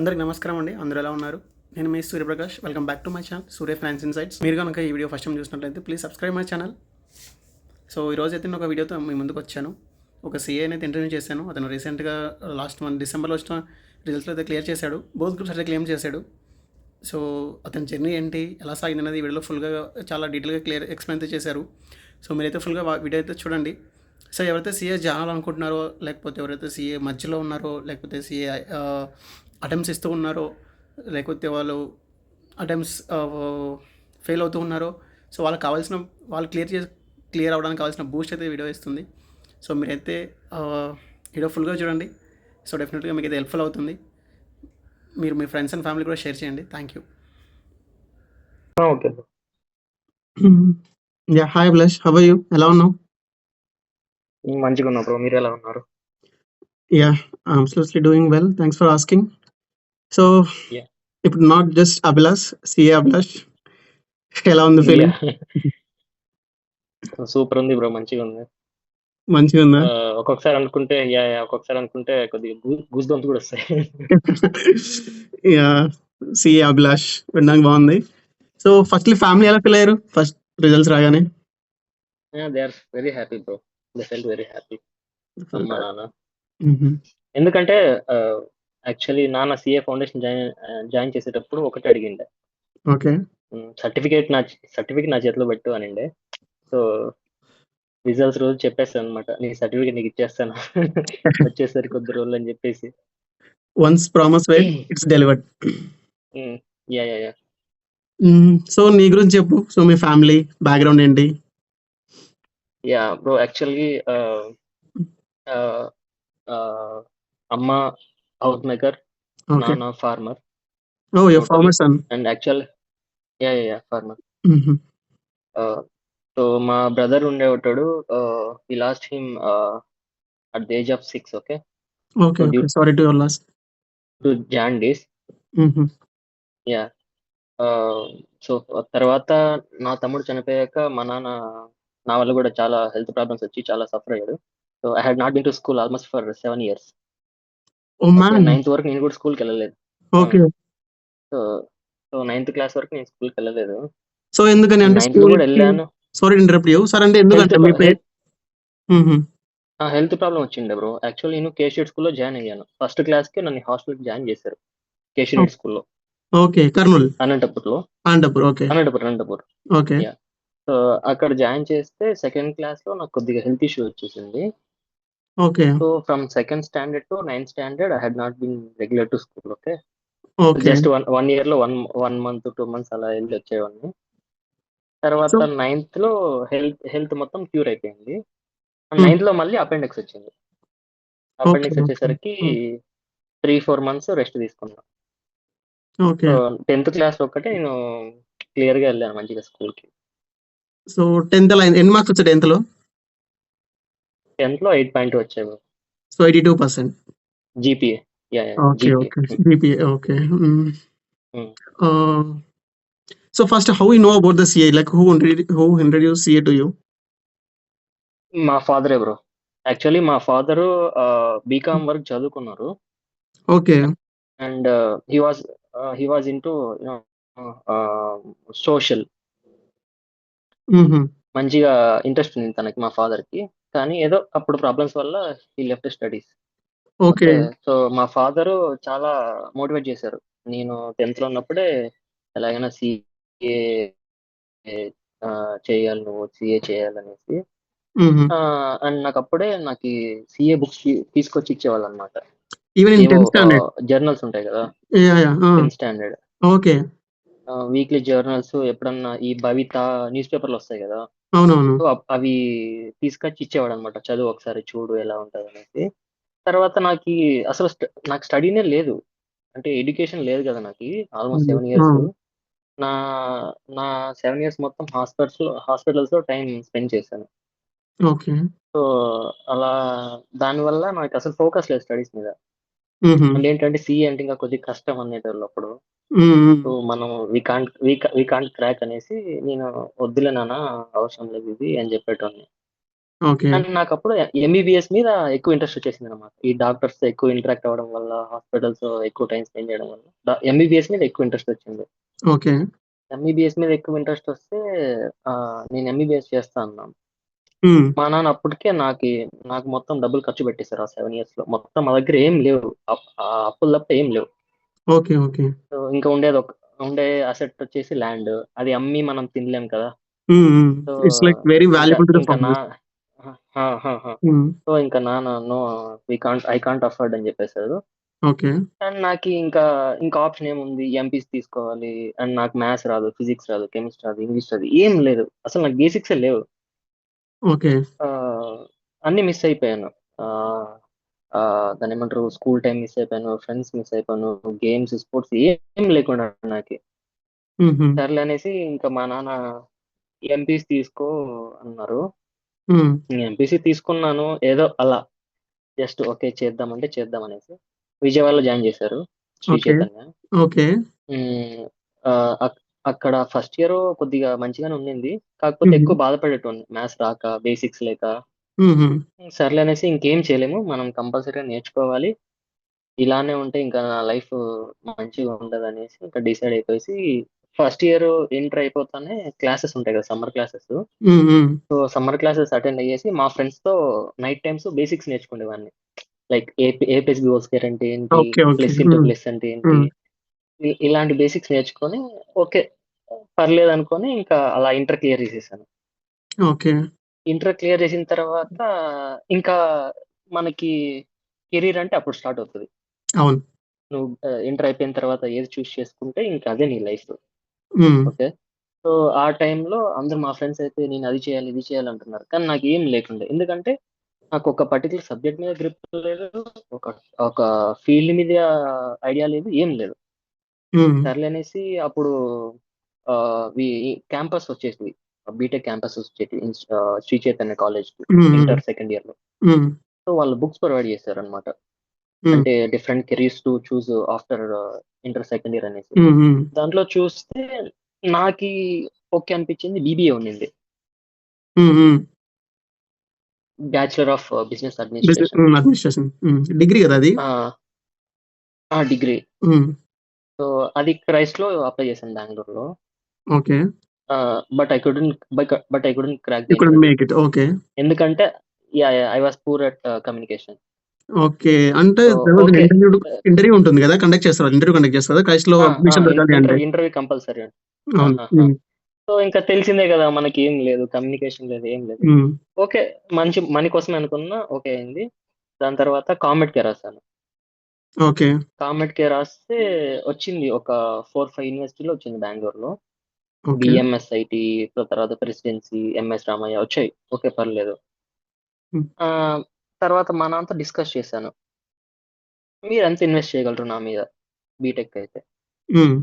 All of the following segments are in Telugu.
అందరికి నమస్కారం అండి. అందరూ ఎలా ఉన్నారు? నేను మీ Suryaprakash. Welcome back to my channel Surya finance insights. మీరు కనుక ఈ వీడియో ఫస్ట్ టైం చూసినట్లయితే please subscribe my channel. So ఈరోజు అయితే నేను ఒక వీడియోతో మీ ముందుకు వచ్చాను. ఒక సీఏ అయితే ఇంటర్వ్యూ చేశాను. అతను రీసెంట్గా లాస్ట్ మంత్ డిసెంబర్లో వచ్చిన రిజల్ట్స్ అయితే క్లియర్ చేశాడు. బోత్ గ్రూప్స్ అయితే క్లెయిమ్ చేశాడు. సో అతని జర్నీ ఏంటి, ఎలా సాగింది అనేది వీడియోలో ఫుల్గా చాలా డీటెయిల్గా క్లియర్ ఎక్స్ప్లెయిన్ అయితే చేశారు. సో మీరైతే ఫుల్గా వీడియో అయితే చూడండి. సో ఎవరైతే సీఏ జానాలనుకుంటున్నారో, లేకపోతే ఎవరైతే సీఏ మధ్యలో ఉన్నారో, లేకపోతే సీఏ అటెంప్ట్స్ ఇస్తూ ఉన్నారో, లేకపోతే వాళ్ళు అటెంప్ట్స్ ఫెయిల్ అవుతూ ఉన్నారో, సో వాళ్ళకి కావాల్సిన వాళ్ళు క్లియర్ అవ్వడానికి కావాల్సిన బూస్ట్ అయితే వీడియో ఇస్తుంది. సో మీరైతే వీడియో ఫుల్గా చూడండి. సో డెఫినెట్గా మీకు అయితే హెల్ప్ఫుల్ అవుతుంది. మీరు మీ ఫ్రెండ్స్ అండ్ ఫ్యామిలీ కూడా షేర్ చేయండి. Thank you. Okay. Yeah hi Abhilash, how are you? ఎలా ఉన్నావు? మంచిగా ఉన్నా బ్రో, మీరు ఎలా ఉన్నారు? Yeah absolutely doing well, thanks for asking. So Yeah. ఇప్పుడు not just Abhilash, CA Abhilash, ఎలా ఉంది ఫీలింగ్? సూపర్ ఉంది బ్రో, మంచిగా ఉంది. మంచిగా ఉందా? ఒక్కొక్కసారి అనుకుంటే ఒక్కొక్కసారి అనుకుంటే కొద్దిగా గూస్ బంప్స్ కూడా వస్తాయి. యా సిఏ అభిలాష్ వినడానికి బాగుంది. సో ఫస్ట్లీ ఫ్యామిలీ ఎలా ఫీల్ అయ్యారు ఫస్ట్ రిజల్ట్స్ రాగానే? They are very happy bro, they felt very happy. అమ్మా నాన్న, మ్మ్. ఎందుకంటే యాక్చువల్లీ నాన్న సిఏ ఫౌండేషన్ జాయిన్ చేసేటప్పుడు ఒకటి అడిగిండే, ఓకే సర్టిఫికేట్ నా చేతిలో పెట్టు అనిండే. సో రిజల్ట్స్ రోజు చెప్పేస్తాను అనమాట, నీ సర్టిఫికేట్ నీకు ఇచ్చేస్తాను వచ్చేసరికి కొద్ది రోజులు అని చెప్పేసి. Once promise made it's delivered. Ya ya ya so నీ గురించి చెప్పు. సో మీ ఫ్యామిలీ బ్యాక్గ్రౌండ్ ఏంటి? యా బ్రో, యాక్చువల్లీ అమ్మ హౌస్ మేకర్, ఓకే. నాన్న farmer. Oh your farmer son. And actual ya farmer. So మా బ్రదర్ ఉండేవాడు, we lost him at the age of 6. Okay, okay due sorry to your loss. To jaundice. Ya so తర్వాత నా తమ్ముడు చనిపోయాక మా నాన్న నా వల్ల కూడా చాలా హెల్త్ ప్రాబ్లమ్స్ వచ్చి చాలా సఫర్ అయ్యాడు. So I had not been to school almost for 7 years. Oh man. 9th వరకు నేను కూడా స్కూల్కి వెళ్ళలేదు. ఓకే. సో 9th క్లాస్ వరకు నేను స్కూల్కి వెళ్ళలేదు. సో ఎందుకని అంటే 9th లో కూడా వెళ్ళాను. సారీ ఇంటరప్ట్ యూ సార్, అంటే ఎందుకంటే మీ హెల్త్ ప్రాబ్లం వచ్చిండే బ్రో. యాక్చువల్లీ నేను కేషియడ్ స్కూల్లో జాయిన్ అయ్యాను. ఫస్ట్ క్లాస్కి నన్ను హాస్టల్కి జాయిన్ చేశారు కేషియడ్ స్కూల్లో, ఓకే కర్నూలు అనంతపూర్లో. Anantapur. Okay Anantapur. Okay. Yeah. So అక్కడ జాయిన్ చేస్తే సెకండ్ క్లాస్ లో నాకు కొద్దిగా హెల్త్ ఇష్యూ వచ్చేసింది. Okay. So from second standard to 9th standard I had not been regular to school. Okay, okay. Just one year లో 1 month 2 months అలా వెళ్ళి వచ్చేవాడిని. తర్వాత 9th లో హెల్త్ మొత్తం క్యూర్ అయిపోయింది. 9th లో మళ్ళీ అపెండిక్స్ వచ్చింది. అపెండిక్స్ వచ్చేసరికి 3-4 months రెస్ట్ తీసుకున్నా. ఓకే. సో 10th క్లాస్ ఒక్కటే నేను క్లియర్ గా వెళ్ళాను మంచిగా స్కూల్ కి. సో 10th లో ఎన్ని మార్క్స్ వచ్చాయి 10th లో? 10th లో 8.2 వచ్చాయి. So 82% GPA. Okay. Okay GPA. Okay. So first how you know about the CA, like who introduce CA to you? మా ఫాదరే బ్రో. యాక్చువల్లీ మా ఫాదరు బీకామ్ వరకు చదువుకున్నారు. Okay. And he was into social. మంచిగా ఇంట్రెస్ట్ ఉంది తనకి, మా ఫాదర్ కి. కానీ ఏదో అప్పుడు ప్రాబ్లమ్స్ వల్ల he left studies. Okay. So మా ఫాదరు చాలా మోటివేట్ చేశారు. నేను 10th లో ఉన్నప్పుడే ఎలాగైనా సిఏ చేయాలి, నువ్వు సిఏ చేయాలనేసి. అండ్ నాకు అప్పుడే నాకు సిఏ బుక్స్ తీసుకొచ్చి ఇచ్చేవాళ్ళు అనమాట. Even in 10th standard journals ఉంటాయి కదా, yeah yeah 10th standard okay. Weekly journals, ఎప్పుడన్నా ఈ భవిత న్యూస్ పేపర్లు వస్తాయి కదా, అవునవును. సో అవి తీసుకొచ్చి ఇచ్చేవాడు అనమాట. చదువు ఒకసారి చూడు ఎలా ఉంటది అనేసి. తర్వాత అసలు నాకు స్టడీనే లేదు, అంటే ఎడ్యుకేషన్ లేదు కదా నాకు ఆల్మోస్ట్ 7 years. నా నా 7 years మొత్తం హాస్పిటల్స్ లో టైం స్పెండ్ చేశాను. ఓకే. సో అలా దానివల్ల నాకు అసలు ఫోకస్ లేదు స్టడీస్ మీద. అండ్ ఏంటంటే సిఏ అంటే ఇంకా కొద్దిగా కష్టం అనేటోళ్ళు అప్పుడు. సో మనం వి కాంట్ క్రాక్ అనేసి నేను వద్దులే నాన్న, అవసరం లేదు ఇది అని చెప్పేటోని. ఓకే. అండ్ నాకప్పుడు ఎంబీబీఎస్ మీద ఎక్కువ ఇంట్రెస్ట్ వచ్చేసిందనమాట. ఈ డాక్టర్స్‌తో ఎక్కువ ఇంటరాక్ట్ అవ్వడం వల్ల, హాస్పిటల్స్‌లో ఎక్కువ టైమ్ స్పెండ్ చేయడం వల్ల ఎంబీబీఎస్ మీద ఎక్కువ ఇంట్రెస్ట్ వచ్చింది. ఓకే. ఎంబీబీఎస్ మీద ఎక్కువ ఇంట్రెస్ట్ వస్తే నేను ఎంబీబీఎస్ చేస్తా అన్నాను. హ్మ్. మా నాన్న అప్పటికే నాకు మొత్తం డబ్బులు ఖర్చు పెట్టేసారు ఆ 7 ఇయర్స్‌లో. మొత్తం మా దగ్గర ఏం లేవు. అప్పులు తప్ప ఏం లేవు. ఓకే. ఓకే. సో, ఇంకా ఉండే అసెట్ వచ్చేసి ల్యాండ్. అది అమ్మి మనం తినలేం కదా! హ్మ్. Hmm. So, it's like very ఇంకా వాల్యుబుల్ టు ద ఇంకా నా ఫార్మర్స్. ఆ! ఆ! ఆ! హ్మ్. సో, ఇంకా నాన్న నో ఐ కాంట్ అఫోర్డ్ అని చెప్పేసారు. ఓకే. అండ్ నాకి ఇంకా ఆప్షన్ ఏముంది? ఎంపీసీ తీసుకోవాలి. అండ్ నాకు మ్యాథ్స్ రాదు, ఫిజిక్స్ రాదు, కెమిస్ట్రీ రాదు, ఇంగ్లీష్ రాదు. ఏం లేదు. అసలు నాకు బేసిక్సే లేవు. ఓకే. ఆహ్, అన్నీ మిస్ అయిపోయాను. ఆహ్, దాన్నేమంటారు? స్కూల్ టైమ్ మిస్ అయిపోయాను. ఫ్రెండ్స్ మిస్ అయిపోయాను. గేమ్స్, స్పోర్ట్స్ ఏం లేకుండా నాకి. హుహు. సర్లే అనేసి ఇంకా మా నాన్న ఎంపీసీ తీసుకో అన్నారు. హ్మ్. ఎంపీసీ తీసుకున్నాను. ఏదో అలా జస్ట్ ఓకే. చేద్దామంటే చేద్దాం అనేసి. విజయవాడలో జాయిన్ చేశారు. శ్రీ ఓకే. చైతన్య. ఓకే. హ్మ్. ఆహ్, అక్ అక్కడ ఫస్ట్ ఇయరు కొద్దిగా మంచిగానే ఉండింది. కాకపోతే హుహు. ఎక్కువ బాధపడేటోడిని. మ్యాథ్స్ రాక, బేసిక్స్ లేక. హుహు. సర్లే అనేసి ఇంకేం చేయలేము. మనం కంపల్సరీగా నేర్చుకోవాలి. ఇలానే ఉంటే ఇంకా నా లైఫ్ మంచిగా ఉండదనేసి ఇంకా డిసైడ్ అయిపోయేసి ఫస్ట్ ఇయర్ ఇంటర్ అయిపోతానే క్లాసెస్ ఉంటాయి కదా! Summer classes. Hmm. Hmm. So, summer classes attend అయ్యేసి మా ఫ్రెండ్స్‌తో నైట్ టైమ్స్ బేసిక్స్ నేర్చుకునేవాడిని. Like A plus B whole square అంటే ఏంటి? Okay. Okay. Plus into hmm. Plus అంటే ఏంటి? హ్మ్. ఇలాంటి బేసిక్స్ నేర్చుకొని ఓకే. పర్లేదనుకోని ఇంకా అలా ఇంటర్ క్లియర్ చేసేసాను. ఓకే. ఇంటర్ క్లియర్ చేసిన తర్వాత ఇంకా మనకి కెరీర్ అంటే అప్పుడు స్టార్ట్ అవుతది. అవును. నువ్వు ఇంటర్ అయిపోయిన తర్వాత ఏది చూజ్ చేసుకుంటే ఇంక అదే నీ లైఫ్. హ్మ్. ఓకే. సో, ఆ టైంలో అందరూ మా ఫ్రెండ్స్ అయితే నేను అది చేయాలి, ఇది చేయాలి అంటున్నారు. కానీ నాకేం లేకుండే. ఎందుకంటే నాకొక పర్టిక్యులర్ సబ్జెక్ట్ మీద గ్రిప్ లేదు. ఒక ఒక ఫీల్డ్ మీద ఐడియా లేదు. ఏం లేదు. హ్మ్. సర్లే అనేసి అప్పుడు ఆహ్, వి క్యాంపస్ వచ్చేసింది. బీటెక్ క్యాంపస్ వచ్చేటివి. శ్రీ చైతన్య కాలేజ్‌కి హ్మ్. హ్మ్. ఇంటర్ సెకండ్ ఇయర్‌లో. హ్మ్. సో, వాళ్ళు బుక్స్ ప్రొవైడ్ చేశారన్నమాట. హ్మ్. అంటే different careers to choose after inter second year అనేసి. హ్మ్. హ్మ్. దాంట్లో చూస్తే నాకీ ఓకే అనిపించింది. బీబీఏ ఉండింది. హ్మ్. హ్మ్. Bachelor of business administration. Administration. Degree గదా అది? ఆ! ఆ! డిగ్రీ. హ్మ్. సో, అది క్రైస్ట్‌లో అప్లై చేశాను బెంగుళూరులో. Okay. But I couldn't crack you the couldn't interview. Make it. Okay. ఎందుకంటే yeah! I was poor at communication. Okay. అంటే so, there was an okay. Interview ఉంటుంది గదా! ఇంటర్వ్యూ కండక్ట్ చేస్తారు కదా! క్రైస్ట్‌లో ఆ! ఆ! అడ్మిషన్ దొరకాలి అంటే. Interview compulsory. అవును. ఆహాహా! హ్మ్. సో, ఇంకా తెలిసిందే గదా! మనకేం లేదు. కమ్యూనికేషన్ లేదు. ఏం లేదు. హ్మ్. ఓకే. మంచి మనీ కోసమే అనుకున్నా. ఓకే అయింది. దాని తర్వాత కామెడ్‌కే రాసాను. ఓకే. కామెడ్‌కే రాస్తే వచ్చింది. ఒక 4, 5 యూనివర్సిటీలో వచ్చింది బెంగుళూరులో. ఓకే. బీఎంఎస్ఐటీ, తర్వాత ప్రెసిడెన్సీ, ఎంఎస్ రామయ్య వచ్చాయి. ఓకే. పర్లేదు. హ్మ్. ఆహ్, తర్వాత మా నాన్నతో డిస్కస్ చేశాను. మీరెంత ఇన్వెస్ట్ చేయగలరు నా మీద బీటెక్ అయితే? హ్మ్.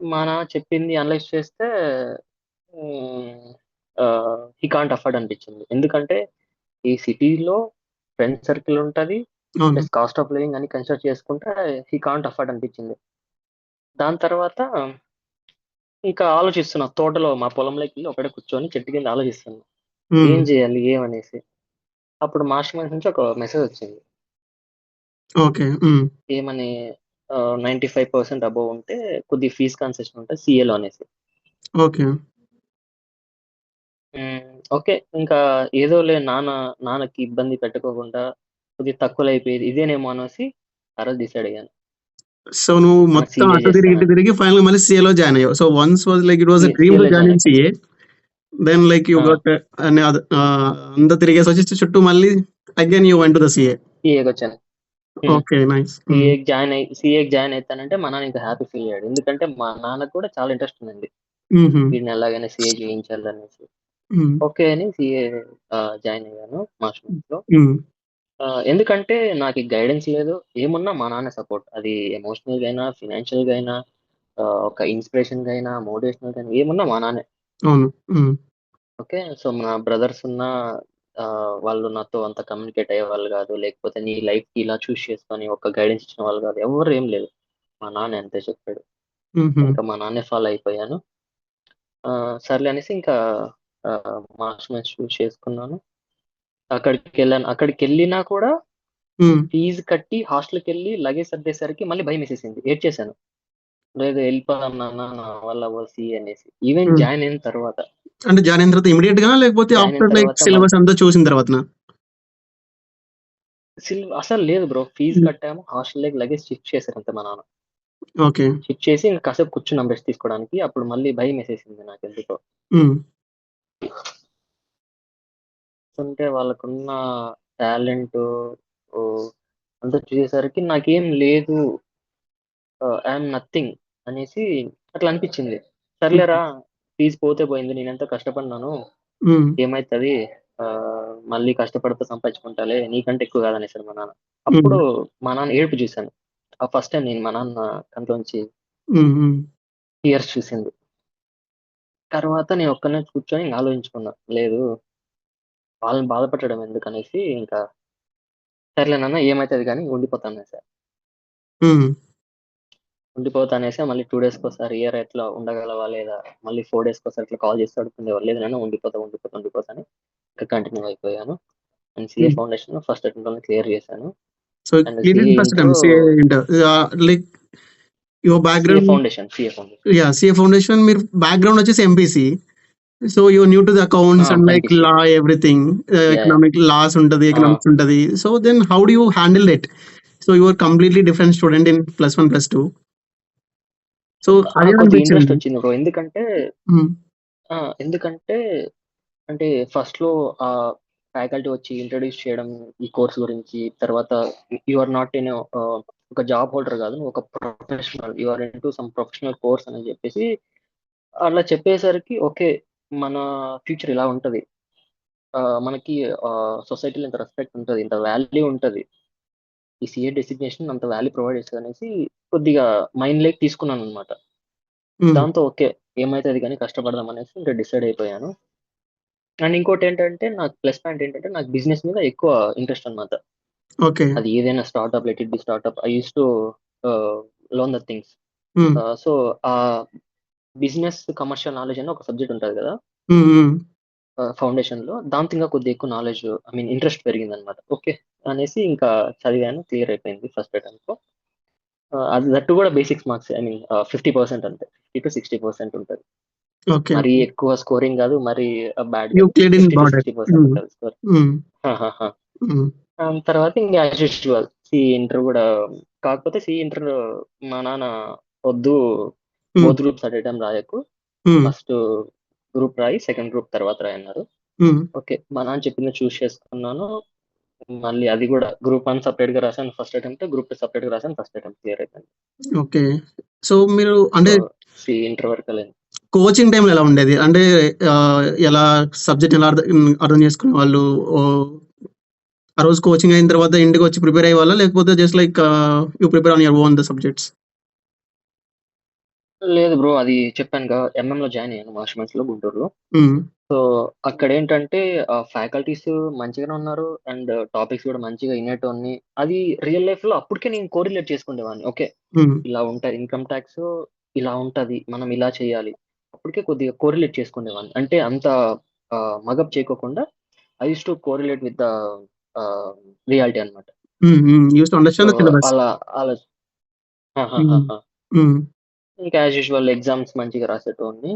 మా నాన్న చెప్పింది అనలైజ్ చేస్తే హ్మ్. హి కాంట్ అఫోర్డ్ అనిపించింది. ఎందుకంటే ఈ సిటీలో ఫ్రెండ్ సర్కిల్ ఉంటది. అవును. ప్లస్ కాస్ట్ ఆఫ్ లివింగ్ అన్ని కన్సిడర్ చేసుకుంటే హి కాంట్ అఫోర్డ్ అనిపించింది. దాని తర్వాత ఇంకా ఆలోచిస్తున్నా. తోటలో మా పొలంలోకెళ్ళి ఒకడే కూర్చొని చెట్టు కింద ఆలోచిస్తున్నా. హ్మ్. ఏం జేయాలి? ఏమనేసి. అప్పుడు మాస్టర్ మైండ్ నుంచి ఒక మెసేజొచ్చింది. ఓకే. హ్మ్. ఏమని 95% అబోవ్ ఉంటే కొద్దిగా ఫీస్ కన్సెషన్ ఉంటది సీఏలో అనేసి. ఓకే. హ్మ్. ఓకే. ఇంకా ఏదోలే నాన్నకి ఇబ్బంది పెట్టకోకుండా కొద్దిగా తక్కువలో అయిపోయేది ఇదేనేమో అనేసి ఆ రోజు డిసైడ్ అయ్యాను. సో, నువ్వు మొత్తం సీఏ అటు తిరిగి, ఇటు చేస్తానని. తిరిగి ఫైనల్‌గా మళ్ళీ సీఏలో జాయిన్ అయ్యావు. So, once was like it was a dream to సీఏలో జాయిన్ జాయిన్ ఇన్ అయిపోయాను. CA. Then like you ah! Got అంతా తిరిగేసొచ్చి చుట్టూ మళ్ళీ again you went to the CA. సీఏకొచ్చాను. హ్మ్. ఓకే. నైస్. హ్మ్. సీఏకి జాయిన్ అయితానంటే మా నాన్న ఇంకా హ్యాపీ ఫీల్ అయ్యాడు. ఎందుకంటే మా నాన్నకి కూడా చాలా ఇంట్రెస్ట్ ఉండింది. హుహు. వీడిని ఎలాగైనా సీఏ చేయించాలనేసి. హ్మ్. ఓకే అని సీఏ జాయిన్ అయ్యాను మాస్టర్ మైండ్స్‌లో. హ్మ్. ఎందుకంటే నాకు గైడెన్స్ లేదు. ఏమున్నా మా నాన్న సపోర్ట్. అది ఎమోషనల్‌గా అయినా, ఫినాన్షియల్‌గా అయినా, ఒక ఇన్‌స్పిరేషన్‌గా అయినా, మోటివేషనల్‌గా అయినా ఏమున్నా మా నాన్నే. అవును. హ్మ్. ఓకే. సో, నా బ్రదర్స్ ఉన్నా వాళ్ళు నాతో అంత కమ్యూనికేట్ అయ్యేవాళ్ళు గాదు. లేకపోతే నీ లైఫ్‌కి ఇలా చూజ్ చేసుకొని ఒక గైడెన్స్ ఇచ్చిన వాళ్ళు గాదు. ఎవ్వరు ఏం లేదు. మా నాన్న అంతే చెప్పాడు. హుహు. ఇంకా మా నాన్నే ఫాలో అయిపోయాను. సర్లే అనేసి ఇంకా మాస్టర్స్ చూస్ చేసుకున్నాను. అక్కడికి వెళ్ళినా కూడా ఉమ్, ఫీజు కట్టి హాస్టల్కి వెళ్ళి లగేజ్ సర్దేసరికి మళ్ళీ భయం వేసేసింది, ఏడ్చేసాను. లేదు వెళ్ళిపోదాం నాన్న, నా వల్ల అవ్వసి అనేసి. ఈవెన్ ఉమ్. జాయిన్ అయిన తర్వాత అంటే జాయిన్ అయిన తర్వాత ఇమీడియట్ గా లేకపోతే జాయిన్ అయిన ఆఫ్టర్ లైక్ తర్వాత సిలబస్ అంతా చూసిన తర్వాత? అసలు లేదు బ్రో, ఫీజు కట్టాము, హాస్టల్లోకి లగేజ్ షిఫ్ట్ చేశారు అంతే మా నాన్న. ఓకే. షిఫ్ట్ చేసి ఇంకా కాసేపు కూర్చున్నాం రెస్ట్ తీసుకోవడానికి. అప్పుడు మళ్ళీ భయం వేసేసింది నాకు ఎందుకో. ఉమ్, అంటే వాళ్ళకున్న టాలెంట్ అంతా చూసేసరికి నాకేం లేదు, ఐఎమ్ నథింగ్ అనేసి అట్లా అనిపించింది. సర్లేరా, ఫీజు పోతే పోయింది, నేను ఎంతో కష్టపడినాను, ఉమ్, ఏమైతుంది, ఆ, మళ్ళీ కష్టపడితే సంపాదించుకుంటాలే, నీకంటే ఎక్కువ కాదనేసాడు మా నాన్న. ఉమ్, అప్పుడు మా నాన్న ఏడుపు చూశాను. ఆ ఫస్ట్ టైం నేను మా నాన్న కంట్లోంచి ఉమ్, ఉమ్. టీయర్స్ చూసింది. తర్వాత నేను ఒక్కనే కూర్చొని ఇంకా ఆలోచించుకున్నా, లేదు వాళ్ళని బాధపెట్టడం ఎందుకనేసి ఇంకా సర్లే నాన్న ఏమైతుంది కానీ ఉండిపోతాను సార్. ఉమ్. ఉండిపోతానేసి మళ్ళీ 2 డేస్కి ఒకసారి ఇయర్ ఎట్లా ఉండగలవా లేదా, మళ్ళీ 4 డేస్కి ఒకసారి ఇట్లా కాల్ చేసి అడుగుతుండేవాళ్ళు. లేదు నేను ఉండిపోతా అని ఇంకా కంటిన్యూ అయిపోయాను. And CA foundation first attempt clear చేశాను. So and clearly CA first time intro, CA inter like your CA background. Foundation Yeah, CA foundation మీరు బ్యాక్గ్రౌండ్ వచ్చేసి MPC. So you new to the accounts and like MPC. Law everything, ya economic laws ఉంటుంది, ఎకనామిక్స్ ఉంటుంది. So then how do you handle it? So you are completely different student in +1 +2. So అదే కొద్దిగా ఇంట్రెస్ట్ అనిపించింది. వచ్చింది బ్రో. ఎందుకంటే ఉమ్, ఎందుకంటే అంటే ఫస్ట్ లో ఆ ఫ్యాకల్టీ వచ్చి ఇంట్రడ్యూస్ చేయడం ఈ కోర్స్ గురించి, తర్వాత యు ఆర్ నాట్ ఇన్ ఒక జాబ్ హోల్డర్ కాదు, నువ్వు ఒక professional, you are into some professional course అని చెప్పేసి అలా చెప్పేసరికి ఓకే, మన ఫ్యూచర్ ఇలా ఉంటది, మనకి సొసైటీలో ఇంత రెస్పెక్ట్ ఉంటది, ఇంత వాల్యూ ఉంటది, ఈ సిఏ డెసిగ్నేషన్ అంత వాల్యూ ప్రొవైడ్ చేస్తుంది అనేసి కొద్దిగా మైండ్ లేక్ తీసుకున్నాను అనమాట. ఉమ్, దాంతో ఓకే, ఏమైతుంది కానీ కష్టపడదాం అనేసి ఇంకా డిసైడ్ అయిపోయాను. అండ్ ఇంకోటి ఏంటంటే నాకు ప్లస్ పాయింట్ ఏంటంటే నాకు బిజినెస్ మీద ఎక్కువ ఇంట్రెస్ట్ అనమాట. ఓకే. అది ఏదైనా startup, let it be startup, I used to learn the things. Um, so ఆ బిజినెస్ కమర్షియల్ నాలెడ్జ్ అని ఒక సబ్జెక్ట్ ఉంటుంది కదా ఉమ్, ఉమ్. ఫౌండేషన్ లో, దాంతో ఇంకా కొద్దిగా ఎక్కువ నాలెడ్జ్, ఐ మీన్ ఇంట్రెస్ట్ పెరిగింది అనమాట. ఓకే అనేసి ఇంకా చదివాను, క్లియర్ అయిపోయింది ఫస్ట్ అటెంప్ట్ లో. అది దట్టు కూడా బేసిక్స్ మార్క్స్, ఐ మీన్ 50% అంతే, 50 to 60% ఉంటుంది. ఓకే. మరీ ఎక్కువ స్కోరింగ్ కాదు, మరీ బ్యాడ్ యూ కాదు, క్లియర్డ్ ఇన్ 50 to 60% బార్డర్. ఉంటుంది స్కోర్. ఉమ్, ఉమ్, తర్వాత ఇంకా యాజ్ యూజువల్ సి ఇంటర్ కూడా, కాకపోతే సి ఇంటర్ మా నాన్న వద్దు, um, both groups at a time రాయకు, ఉమ్, ఫస్ట్ గ్రూప్ రాయి, సెకండ్ గ్రూప్ తర్వాత రాయన్నారు. ఉమ్. ఓకే, మా నాన్న చెప్పింది చూస్ చేసుకున్నాను. మళ్ళీ అది కూడా గ్రూప్ 1 సపరేట్ గా రాశాను ఫస్ట్ అటెంప్ట్, గ్రూప్ 2 సపరేట్ గా రాశాను ఫస్ట్ అటెంప్ట్, క్లియర్ అయిపోయింది. ఓకే. సో మీరు అంటే సో సి ఇంటర్ వరకు వెళ్ళింది. కోచింగ్ టైంలో ఎలా ఉండేది? అంటే ఎలా సబ్జెక్ట్ ఎలా అర్థం చేసుకునే వాళ్ళు? ఆ రోజు కోచింగ్ అయిన తర్వాత ఇంటికి వచ్చి ప్రిపేర్ అయ్యే వాళ్ళ, లేకపోతే just like you prepare on your own the subjects? లేదు బ్రో, అది చెప్పానుగా, ఎంఎం లో జాయిన్ అయ్యాను మాస్టర్స్ లో గుంటూరులో. సో అక్కడ ఏంటంటే ఫ్యాకల్టీస్ మంచిగానే ఉన్నారు, అండ్ టాపిక్స్ కూడా మంచిగా వినేటోన్ని. అది రియల్ లైఫ్ లో అప్పటికే నేను కోరిలేట్ చేసుకునేవాడిని. ఓకే, ఇలా ఉంటది ఇన్కమ్ ట్యాక్స్, ఇలా ఉంటది, మనం ఇలా చేయాలి, అప్పటికే కొద్దిగా కోరిలేట్ చేసుకునేవాడిని. అంటే అంత మగప్ చేయకోకుండా I used to correlate with the reality అనమాట. Used to so understand the syllabus. అలా అలా ఇంకా యాజ్ యూజువల్ ఎగ్జామ్స్ మంచిగా రాసేటోన్ని.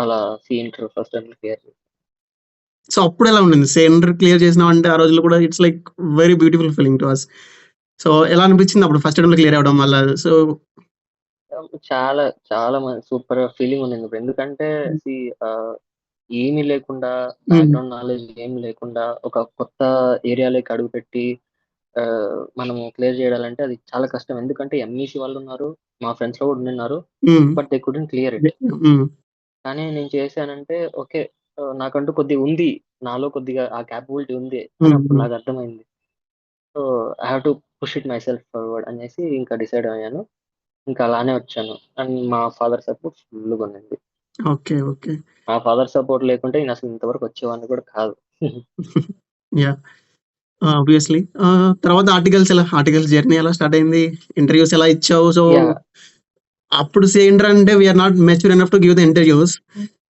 అలా C inter first time clear. So అప్పుడు ఎలా ఉండింది? ఇంటర్ క్లియర్ చేసినాం అంటే ఆ రోజుల్లో కూడా it's like very beautiful feeling to us. So ఎలా అనిపించింది అప్పుడు ఫస్ట్ అటెంప్ట్ క్లియర్ అవ్వడం వల్ల? సో చాలా చాలా సూపర్ ఫీలింగ్ ఉంది ఇప్పుడు. ఎందుకంటే ఏమీ లేకుండా, బ్యాక్గ్రౌండ్ నాలెడ్జ్ ఏమి లేకుండా ఒక కొత్త ఏరియాలోకి అడుగుపెట్టి మనము క్లియర్ చేయాలంటే అది చాలా కష్టం. ఎందుకంటే ఎంఈసి వాళ్ళు ఉన్నారు, మా ఫ్రెండ్స్ లో కూడా ఉన్నారు, but they couldn't clear it. కానీ నేను చేశానంటే ఓకే, నాకంటూ కొద్దిగా ఉంది, నాలో కొద్దిగా ఆ క్యాపబిలిటీ ఉంది అని అప్పుడు నాకు అర్థమైంది. So I have to push it my self forward అనేసి ఇంకా డిసైడ్ అయ్యాను. ఇంకా అలానే వచ్చాను. అండ్ మా ఫాదర్ సపోర్ట్ ఫుల్గా ఉండింది. ఓకే. ఓకే. మా ఫాదర్ సపోర్ట్ లేకుంటే నేను అసలు ఇంతవరకు వచ్చేవాడిని కూడా కాదు. యాహ్! ఆబ్వియస్‌లీ. తర్వాత ఆర్టికల్స్ జర్నీ ఎలా స్టార్ట్ అయింది? ఇంటర్వ్యూస్ ఎలా ఇచ్చావు? So yeah! అప్పుడు ఇంటర్ అంటే we are not mature enough to give the interviews.